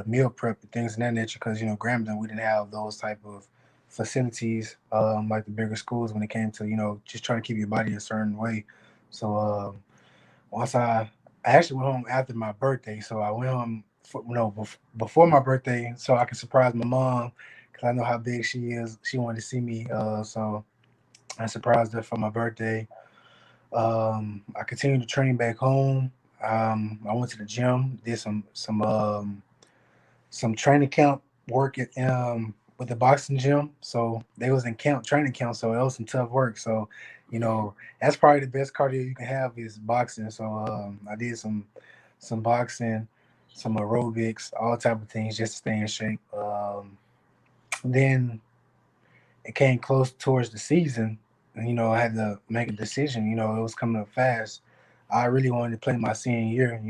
meal prep and things of that nature because, Grambling, we didn't have those type of facilities like the bigger schools when it came to, just trying to keep your body a certain way. So once I actually went home after my birthday. So I went home, before my birthday so I could surprise my mom because I know how big she is. She wanted to see me. So I surprised her for my birthday. I continued to train back home. I went to the gym, did some training camp work at with the boxing gym. So they was in training camp, so it was some tough work. So, that's probably the best cardio you can have is boxing. So I did some boxing, some aerobics, all type of things just to stay in shape. Then it came close towards the season. And, I had to make a decision. It was coming up fast. I really wanted to play my senior year,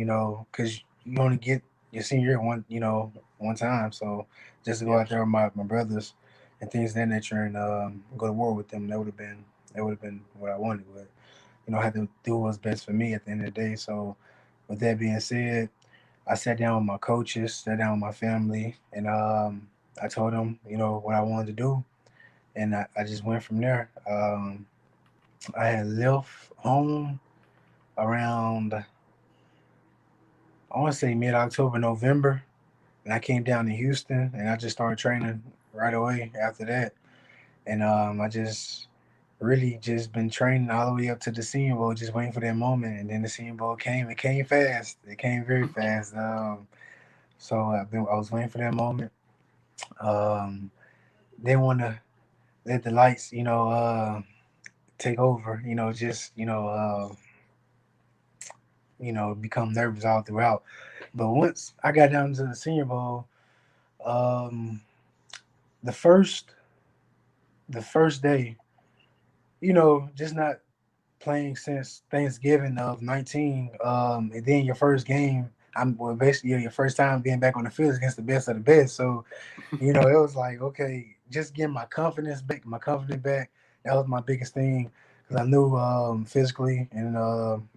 because you only get your senior year one time. So just to go out there with my brothers and things of that nature and go to war with them, that would have been what I wanted. But, I had to do what was best for me at the end of the day. So with that being said, I sat down with my coaches, sat down with my family, and I told them, what I wanted to do. And I just went from there. I had left home around, I want to say mid-October, November. And I came down to Houston and I just started training right away after that. And I just really just been training all the way up to the Senior Bowl, just waiting for that moment. And then the Senior Bowl came. It came fast. It came very fast. So I was waiting for that moment. Didn't want to let the lights, take over, become nervous all throughout. But once I got down to the Senior Bowl, the first day, just not playing since Thanksgiving of 19, and then your first game, basically your first time being back on the field against the best of the best. So, it was like, okay, just getting my confidence back. That was my biggest thing because I knew physically and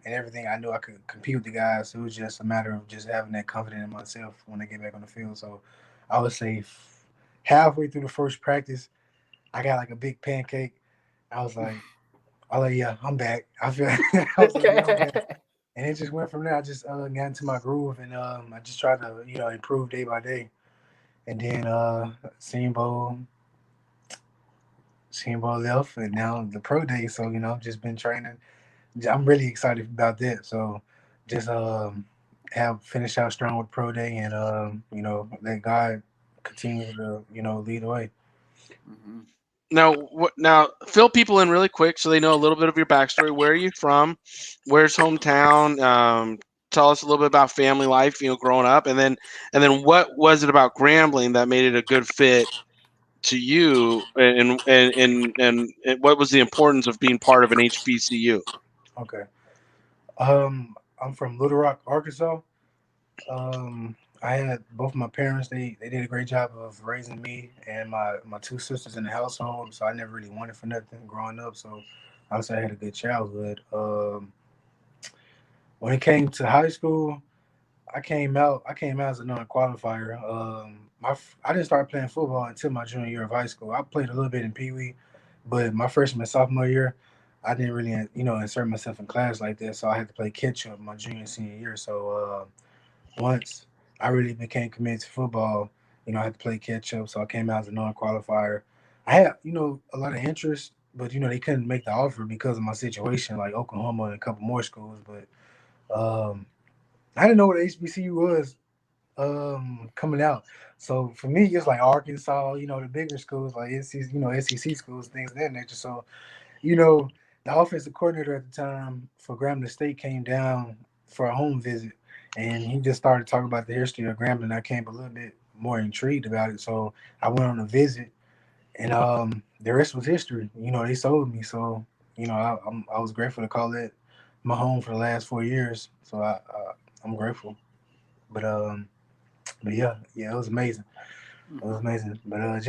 everything, I knew I could compete with the guys. It was just a matter of just having that confidence in myself when I get back on the field. So I would say halfway through the first practice, I got like a big pancake. I was like, yeah, I'm back. I was like, yeah, I'm back. And it just went from there. I just got into my groove and I just tried to, improve day by day. And then Senior Bowl left, and now the pro day. So I've just been training. I'm really excited about that. So just have finish out strong with pro day, and let God continue to lead the way. Mm-hmm. Now, fill people in really quick so they know a little bit of your backstory. Where are you from? Where's hometown? tell us a little bit about family life, growing up, and then what was it about Grambling that made it a good fit to you, and what was the importance of being part of an HBCU? Okay. I'm from Little Rock, Arkansas. I had both my parents. They did a great job of raising me and my two sisters in the household. So I never really wanted for nothing growing up. So I would say I had a good childhood. When it came to high school, I came out as a non-qualifier. I didn't start playing football until my junior year of high school. I played a little bit in Pee Wee, but my freshman sophomore year, I didn't really insert myself in class like that. So I had to play catch up my junior and senior year. So once I really became committed to football, I had to play catch up. So I came out as a non-qualifier. I had a lot of interest, but they couldn't make the offer because of my situation, like Oklahoma and a couple more schools. But um, I didn't know what HBCU was coming out. So for me, it's like Arkansas, the bigger schools like SEC schools, things of that nature. So, you know, the offensive coordinator at the time for Grambling State came down for a home visit, and he just started talking about the history of Grambling. I came a little bit more intrigued about it, so I went on a visit, and the rest was history. They sold me, so I was grateful to call it my home for the last 4 years. So I'm grateful, but yeah, it was amazing. It was amazing, but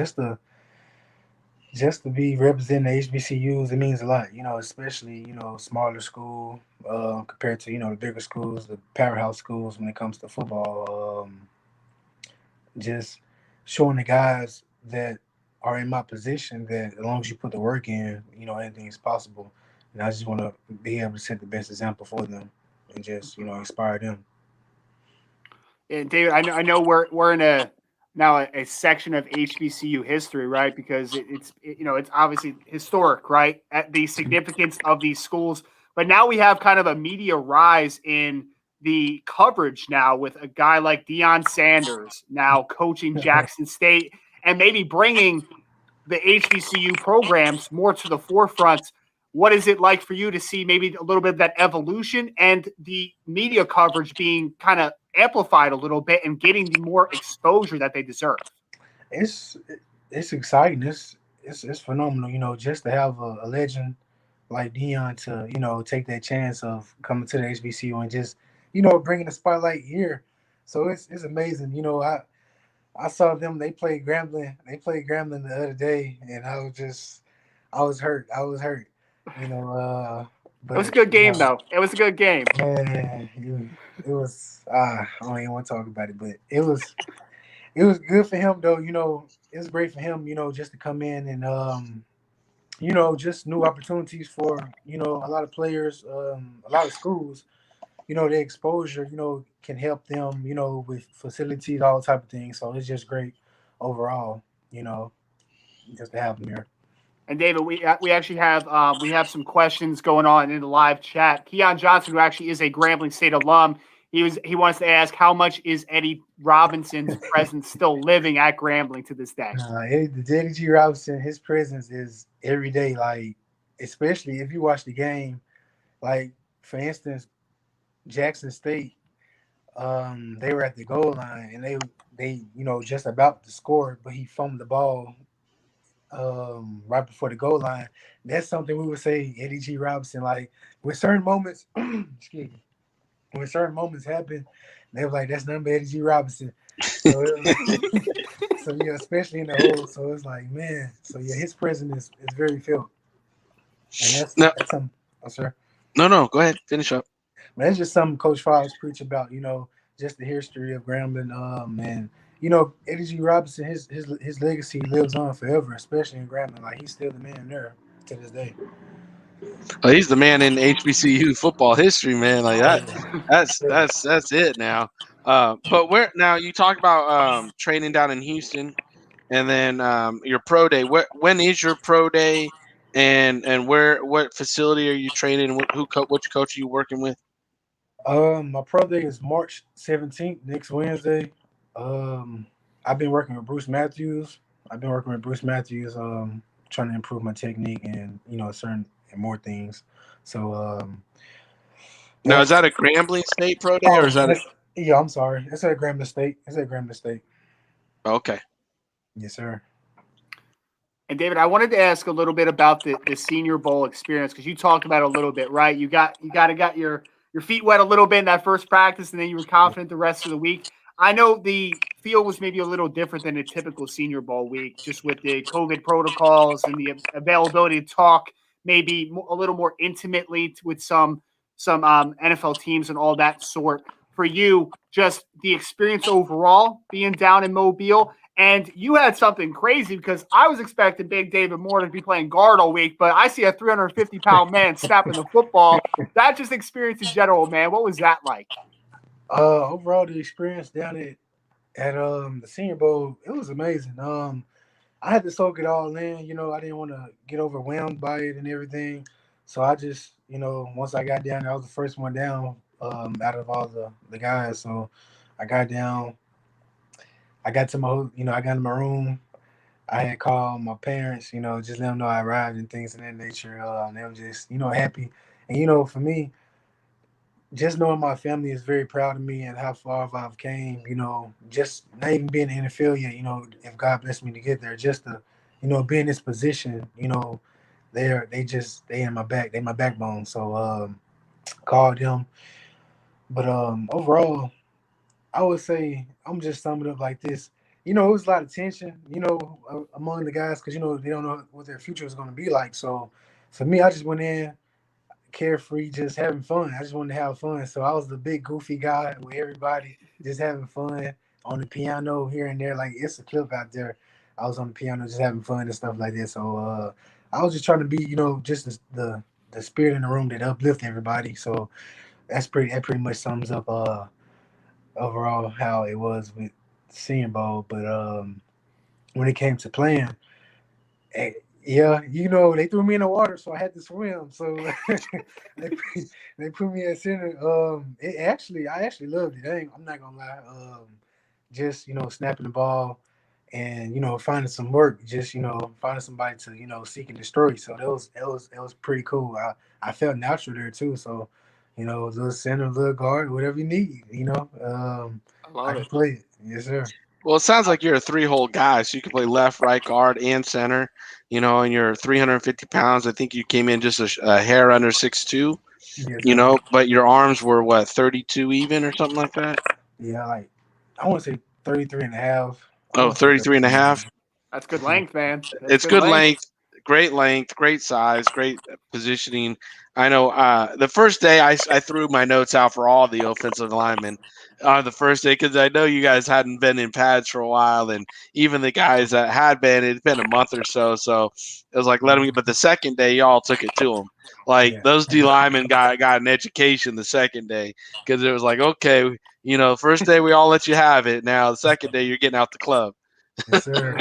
just to be representing the HBCUs, it means a lot, especially, smaller school compared to, the bigger schools, the powerhouse schools when it comes to football. Just showing the guys that are in my position that as long as you put the work in, anything is possible. And I just want to be able to set the best example for them and just, inspire them. And David, I know we're in a section of HBCU history, right? Because it's obviously historic, right? At the significance of these schools, but now we have kind of a media rise in the coverage now with a guy like Deion Sanders now coaching Jackson State and maybe bringing the HBCU programs more to the forefront. What is it like for you to see maybe a little bit of that evolution and the media coverage being kind of amplified a little bit and getting the more exposure that they deserve? It's it's exciting. It's phenomenal. Just to have a legend like Dion to take that chance of coming to the HBCU and just bringing the spotlight here. So it's amazing. I saw them. They played Grambling. They played Grambling the other day, and I was hurt. I was hurt. You know, It was a but good game, though. It was a good game. man, it was. I don't even want to talk about it, but it was good for him though. It was great for him. Just to come in and just new opportunities for a lot of players, a lot of schools. The exposure can help them with facilities, all type of things. So it's just great overall. You know, just to have them here. And David, we actually have some questions going on in the live chat. Keon Johnson, who actually is a Grambling State alum, he wants to ask how much is Eddie Robinson's presence still living at Grambling to this day? The Eddie G. Robinson, his presence is every day. Like, especially if you watch the game, like for instance, Jackson State, they were at the goal line and they just about to score, but he fumbled the ball right before the goal line. That's something we would say Eddie G. Robinson. Like with certain moments, excuse me, when certain moments happen, they were like, "That's nothing but Eddie G. Robinson." So, so yeah, especially in the hole. So it's like, man. So yeah, his presence is very felt, and that's something. Oh, sir. No, go ahead, finish up. But that's just something Coach Files preach about. Just the history of Grambling. And Eddie G. Robinson, his legacy lives on forever, especially in Grambling. Like he's still the man there to this day. Well, he's the man in HBCU football history, man. Like that. That's it now. But where now you talk about training down in Houston, and then your pro day. When is your pro day, and what facility are you training? Which coach are you working with? My pro day is March 17th, next Wednesday. Um, I've been working with Bruce Matthews. Trying to improve my technique and certain and more things. So Now, is that a Grambling State Pro Day, or is that? Yeah, I'm sorry. It's at Grambling State. Okay. Yes, sir. And David, I wanted to ask a little bit about the Senior Bowl experience, because you talked about it a little bit, right? You got your feet wet a little bit in that first practice, and then you were confident the rest of the week. I know the field was maybe a little different than a typical Senior Bowl week, just with the COVID protocols and the availability to talk maybe a little more intimately with some NFL teams and all that sort. For you, just the experience overall being down in Mobile. And you had something crazy, because I was expecting Big David Moore to be playing guard all week, but I see a 350-pound man snapping the football. That just experience in general, man. What was that like? Overall, the experience down at the Senior Bowl, it was amazing. I had to soak it all in. You know, I didn't want to get overwhelmed by it and everything. So I just, once I got down, I was the first one down out of all the guys. So I got down. I got to I got in my room. I had called my parents, just let them know I arrived and things of that nature. And they were just, happy. And, for me, just knowing my family is very proud of me and how far I've came, just not even being in the NFL yet, if God blessed me to get there, just to, be in this position, they in my back, they my backbone. So called them. But overall, I would say I'm just summing up like this. It was a lot of tension, among the guys, because they don't know what their future is going to be like. So for me, I just went in carefree, just having fun. I just wanted to have fun. So I was the big goofy guy with everybody, just having fun on the piano here and there. Like, it's a clip out there. I was on the piano just having fun and stuff like this. So I was just trying to be, just the spirit in the room that uplift everybody. So that pretty much sums up overall how it was with Senior Bowl. But when it came to playing, yeah, they threw me in the water, so I had to swim. So they put me at center. I actually loved it. I'm not gonna lie. Just snapping the ball, and finding some work. Just finding somebody to seek and destroy. So that was pretty cool. I felt natural there too. So little center, little guard, whatever you need. I can play it. Yes, sir. Well, it sounds like you're a three-hole guy, so you can play left, right, guard, and center. And you're 350 pounds. I think you came in just a hair under 6'2". Yes, but your arms were what, 32 even or something like that? Yeah, like I want to say 33 and a half. Oh, 33 and a half. That's good length, man. It's good length, great size, great positioning. I know the first day I threw my notes out for all the offensive linemen on the first day, because I know you guys hadn't been in pads for a while, and even the guys that had been, it's been a month or so. So it was like, let them. But the second day, y'all took it to them. Like, those D linemen got an education the second day, because it was like, okay, first day we all let you have it. Now the second day you're getting out the club. Yes, sir.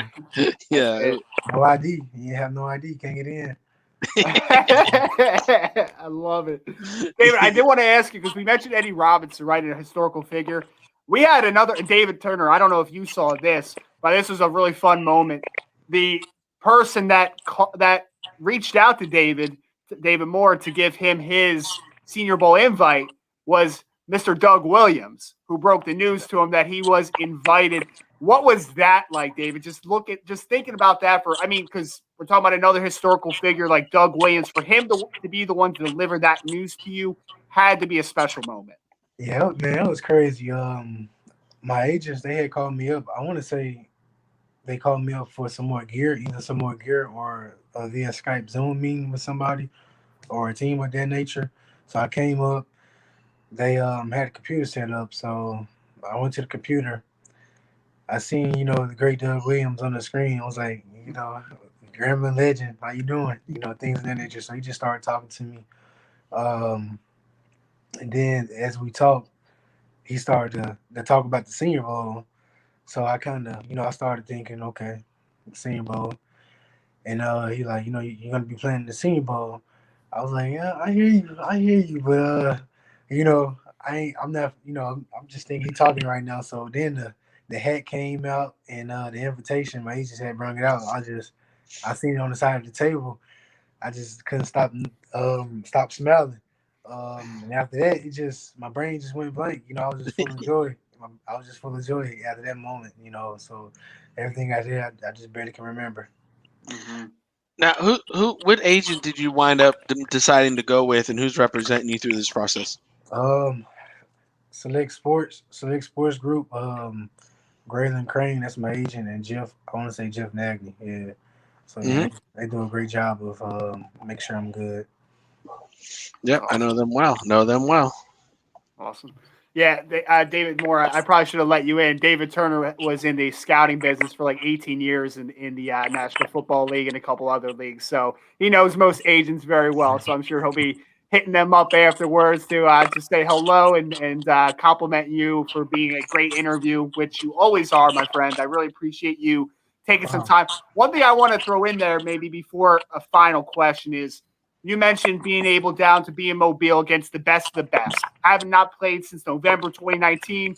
Yeah. No ID. You have no ID. Can't get in. I love it. David, I did want to ask you, because we mentioned Eddie Robinson, right, a historical figure. We had another, David Turner. I don't know if you saw this, but this was a really fun moment. The person that reached out to David Moore, to give him his Senior Bowl invite was Mr. Doug Williams, who broke the news to him that he was invited. What was that like, David? Just thinking about that because we're talking about another historical figure like Doug Williams. For him to be the one to deliver that news to you had to be a special moment. Yeah, man, that was crazy. My agents, they had called me up. I want to say they called me up for some more gear, either some more gear or via Skype Zoom meeting with somebody or a team of that nature. So I came up. They had a computer set up, so I went to the computer. I seen, the great Doug Williams on the screen. I was like, Grambling legend, how you doing? Things of that nature. So he just started talking to me. And then as we talked, he started to talk about the Senior Bowl. So I kind of, I started thinking, okay, Senior Bowl. And he like, you're going to be playing the Senior Bowl. I was like, yeah, I hear you. But, I'm not, I'm just thinking he's talking right now. So then the hat came out and the invitation, my agent had brought it out. I seen it on the side of the table. I just couldn't stop smiling. And after that, my brain just went blank. I was just full of joy. I was just full of joy after that moment. So everything I did, I just barely can remember. Mm-hmm. Now, what agent did you wind up deciding to go with, and who's representing you through this process? Select Sports Group. Graylin Crane, that's my agent, and Jeff. I want to say Jeff Nagney. Yeah. So yeah, they do a great job of make sure I'm good. Yep, I know them well. Awesome. Yeah, David Moore, I probably should have let you in. David Turner was in the scouting business for like 18 years in the National Football League and a couple other leagues. So he knows most agents very well. So I'm sure he'll be hitting them up afterwards to say hello and compliment you for being a great interview, which you always are, my friend. I really appreciate you taking some time. One thing I want to throw in there maybe before a final question is, you mentioned being able down to be in Mobile against the best of the best. I have not played since November 2019,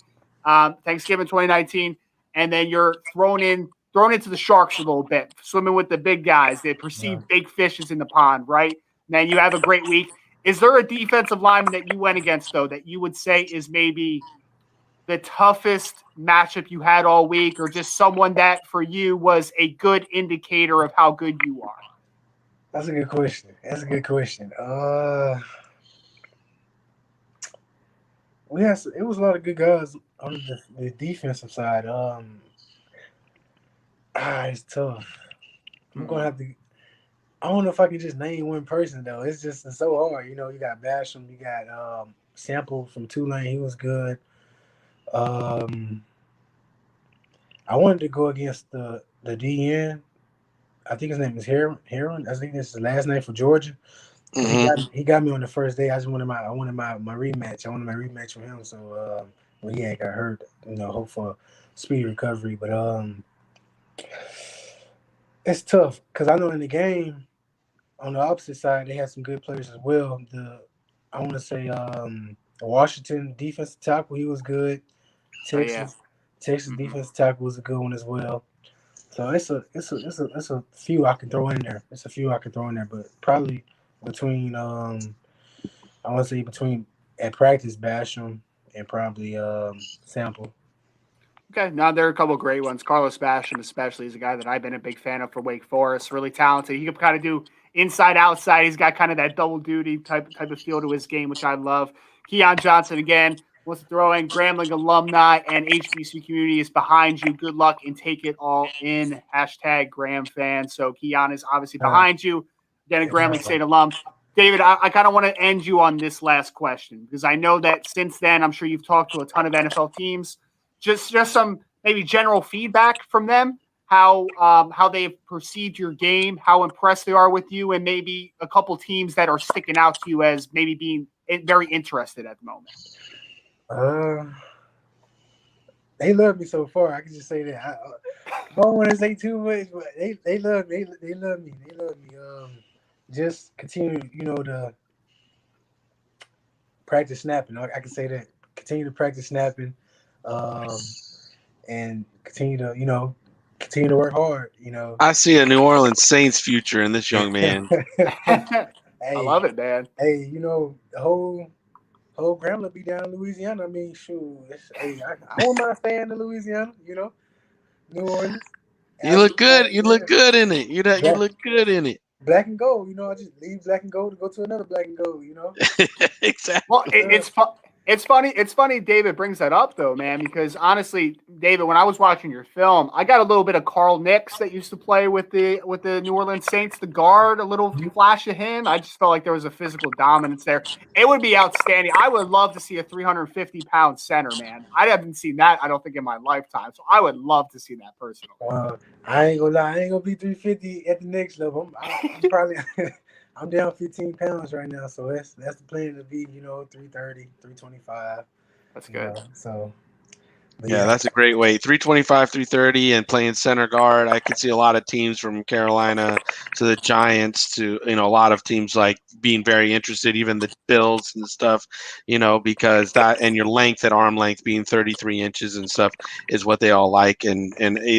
Thanksgiving 2019, and then you're thrown into the Sharks a little bit, swimming with the big guys. They perceive big fishes in the pond, right? And then you have a great week. Is there a defensive lineman that you went against, though, that you would say is maybe the toughest matchup you had all week, or just someone that for you was a good indicator of how good you are? That's a good question. It was a lot of good guys on the defensive side. It's tough. I'm gonna have to. I don't know if I can just name one person though. It's so hard. You got Basham, you got Sample from Tulane. He was good. I wanted to go against the DN. I think his name is Heron. I think that's his last name for Georgia. He got me on the first day. I wanted my rematch. I wanted my rematch with him. So when he had got hurt, hope for speedy recovery. But it's tough because I know in the game on the opposite side they had some good players as well. I want to say Washington defensive tackle, he was good. Texas defensive tackle was a good one as well. So it's a few I can throw in there. But probably between I want to say between at practice Basham and probably Sample. Okay, now there are a couple of great ones. Carlos Basham, especially, is a guy that I've been a big fan of for Wake Forest. Really talented. He can kind of do inside, outside. He's got kind of that double duty type of feel to his game, which I love. Keon Johnson, again, wants to throw in Grambling alumni and HBC community is behind you. Good luck and take it all in. Hashtag Graham fan. So Keon is obviously behind you. Again, a Grambling State alum. David, I kind of want to end you on this last question because I know that since then, I'm sure you've talked to a ton of NFL teams. Just some maybe general feedback from them, how they've perceived your game, how impressed they are with you, and maybe a couple teams that are sticking out to you as maybe being very interested at the moment. They love me so far. I can just say that. I don't want to say too much, but they love me. They love me. Just continue, to practice snapping. I can say that. Continue to practice snapping. And continue to work hard. I see a New Orleans Saints future in this young man. Hey, I love it, man. Hey, the whole Grambling be down in Louisiana. I mean, shoot. I won't mind staying in Louisiana. New Orleans. You look good. You look good in it. You look good in it. Black and gold. I just leave black and gold to go to another black and gold. Exactly. Well, it's funny. It's funny David brings that up, though, man, because honestly, David, when I was watching your film, I got a little bit of Carl Nicks that used to play with the New Orleans Saints, the guard, a little flash of him. I just felt like there was a physical dominance there. It would be outstanding. I would love to see a 350-pound center, man. I haven't seen that, I don't think, in my lifetime. So I would love to see that personally. I ain't gonna lie. I ain't gonna be 350 at the next level. I'm probably I'm down 15 pounds right now, so that's the plan to be, 330, 325. That's good. So, Yeah, that's a great weight. 325, 330, and playing center guard. I could see a lot of teams from Carolina to the Giants to, a lot of teams like being very interested, even the Bills and stuff, because that and your length at arm length being 33 inches and stuff is what they all like. And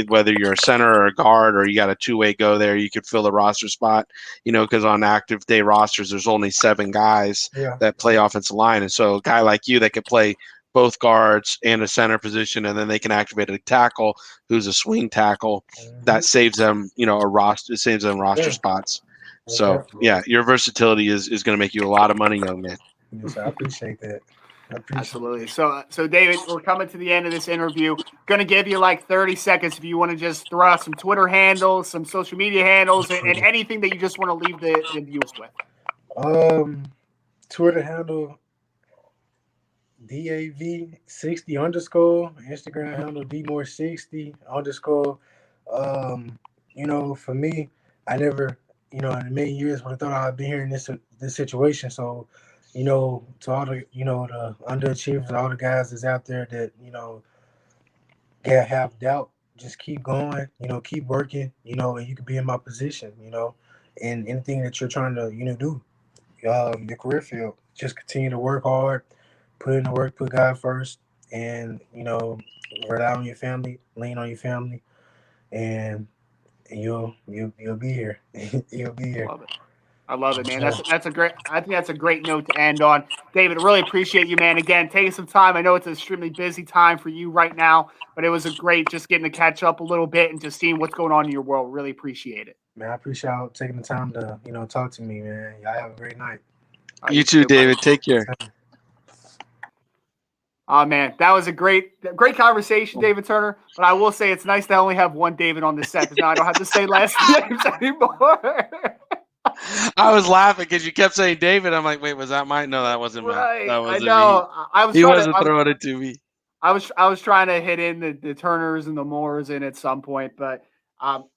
whether you're a center or a guard or you got a two-way go there, you could fill a roster spot, because on active day rosters, there's only 7 guys that play offensive line. And so a guy like you that could play both guards and a center position, and then they can activate a tackle who's a swing tackle. That saves them, a roster. It saves them roster spots. So your versatility is going to make you a lot of money, young man. Yes, I appreciate that. Absolutely. So David, we're coming to the end of this interview. Going to give you like 30 seconds if you want to just throw out some Twitter handles, some social media handles, and anything that you just want to leave the viewers with. Twitter handle DAV60 _, Instagram handle DMore60 _. For me, I never, in a million years would have thought I'd be here in this situation. So, to all the, the underachievers, all the guys that's out there that, have doubt, just keep going, keep working, and you can be in my position, and anything that you're trying to, do, your career field, just continue to work hard. Put in the work, put God first, and rely on your family, lean on your family, and you'll be here. You'll be here. I love it, man. That's a great. I think that's a great note to end on. David, really appreciate you, man. Again, taking some time. I know it's an extremely busy time for you right now, but it was a great just getting to catch up a little bit and just seeing what's going on in your world. Really appreciate it, man. I appreciate y'all taking the time to talk to me, man. Y'all have a great night. You too, David. Take care. Oh man, that was a great conversation, David Turner. But I will say it's nice to only have one David on the set because now I don't have to say last names anymore. I was laughing because you kept saying David. I'm like, wait, was that mine? No, that wasn't mine. Right. That wasn't I know. Me. He wasn't throwing it to me. I was trying to hit in the Turners and the Moores in at some point, but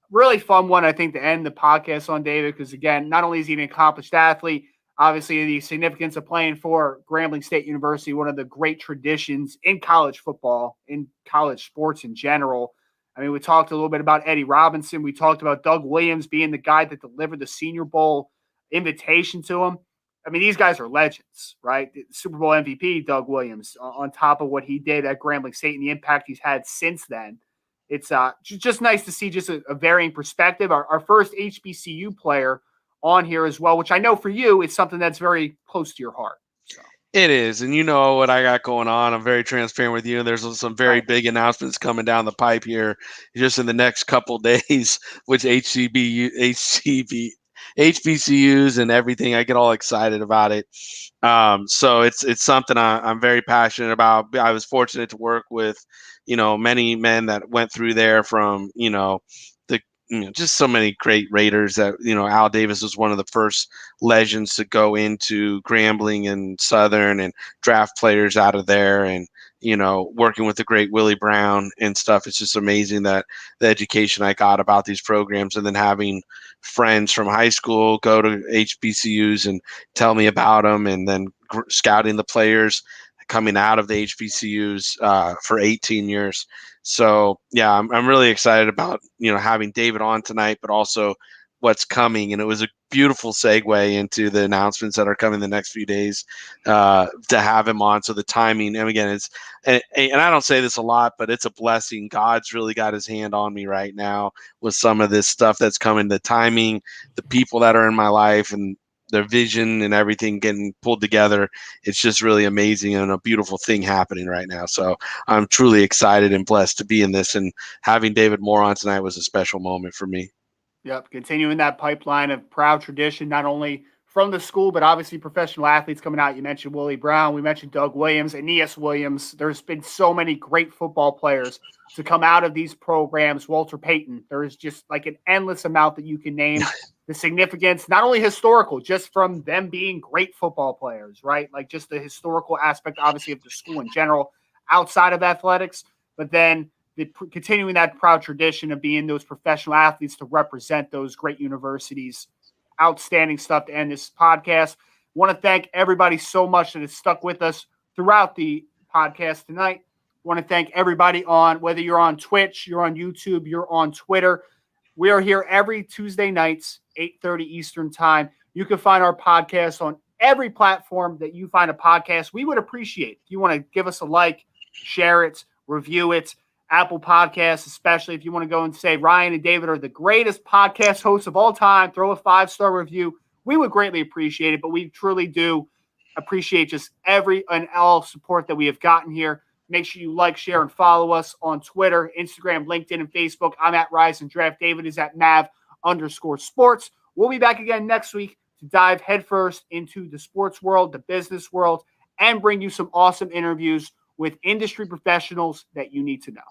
really fun one, I think, to end the podcast on David because, again, not only is he an accomplished athlete, obviously the significance of playing for Grambling State University, one of the great traditions in college football, in college sports in general. I mean, we talked a little bit about Eddie Robinson. We talked about Doug Williams being the guy that delivered the Senior Bowl invitation to him. I mean, these guys are legends, right? The Super Bowl MVP, Doug Williams, on top of what he did at Grambling State and the impact he's had since then. It's just nice to see just a varying perspective. Our first HBCU player on here as well, which I know for you is something that's very close to your heart. So. It is, and you know what I got going on. I'm very transparent with you. There's some very big announcements coming down the pipe here just in the next couple days, which HBCUs and everything. I get all excited about it. So it's something I'm very passionate about. I was fortunate to work with, many men that went through there from, just so many great Raiders that, Al Davis was one of the first legends to go into Grambling and Southern and draft players out of there. And, working with the great Willie Brown and stuff. It's just amazing that the education I got about these programs and then having friends from high school go to HBCUs and tell me about them and then scouting the players coming out of the HBCUs for 18 years. So yeah, I'm really excited about, having David on tonight, but also what's coming. And it was a beautiful segue into the announcements that are coming the next few days to have him on. So the timing, and again, and I don't say this a lot, but it's a blessing. God's really got his hand on me right now with some of this stuff that's coming, the timing, the people that are in my life and their vision and everything getting pulled together. It's just really amazing and a beautiful thing happening right now. So I'm truly excited and blessed to be in this, and having David Moore on tonight was a special moment for me. Yep. Continuing that pipeline of proud tradition, not only from the school, but obviously professional athletes coming out. You mentioned Willie Brown. We mentioned Doug Williams, Aeneas Williams. There's been so many great football players to come out of these programs. Walter Payton. There's just like an endless amount that you can name. The significance, not only historical, just from them being great football players, right? Like just the historical aspect, obviously, of the school in general, outside of athletics, but then continuing that proud tradition of being those professional athletes to represent those great universities. Outstanding stuff to end this podcast. Want to thank everybody so much that has stuck with us throughout the podcast tonight. want to thank everybody on, whether you're on Twitch, you're on YouTube, you're on Twitter. We are here every Tuesday nights, 8:30 Eastern time. You can find our podcast on every platform that you find a podcast. We would appreciate if you want to give us a like, share it, review it. Apple Podcasts, especially if you want to go and say Ryan and David are the greatest podcast hosts of all time, throw a 5-star review. We would greatly appreciate it, but we truly do appreciate just every and all support that we have gotten here. Make sure you like, share, and follow us on Twitter, Instagram, LinkedIn, and Facebook. I'm at Rise and Draft. David is at Mav_sports. We'll be back again next week to dive headfirst into the sports world, the business world, and bring you some awesome interviews with industry professionals that you need to know.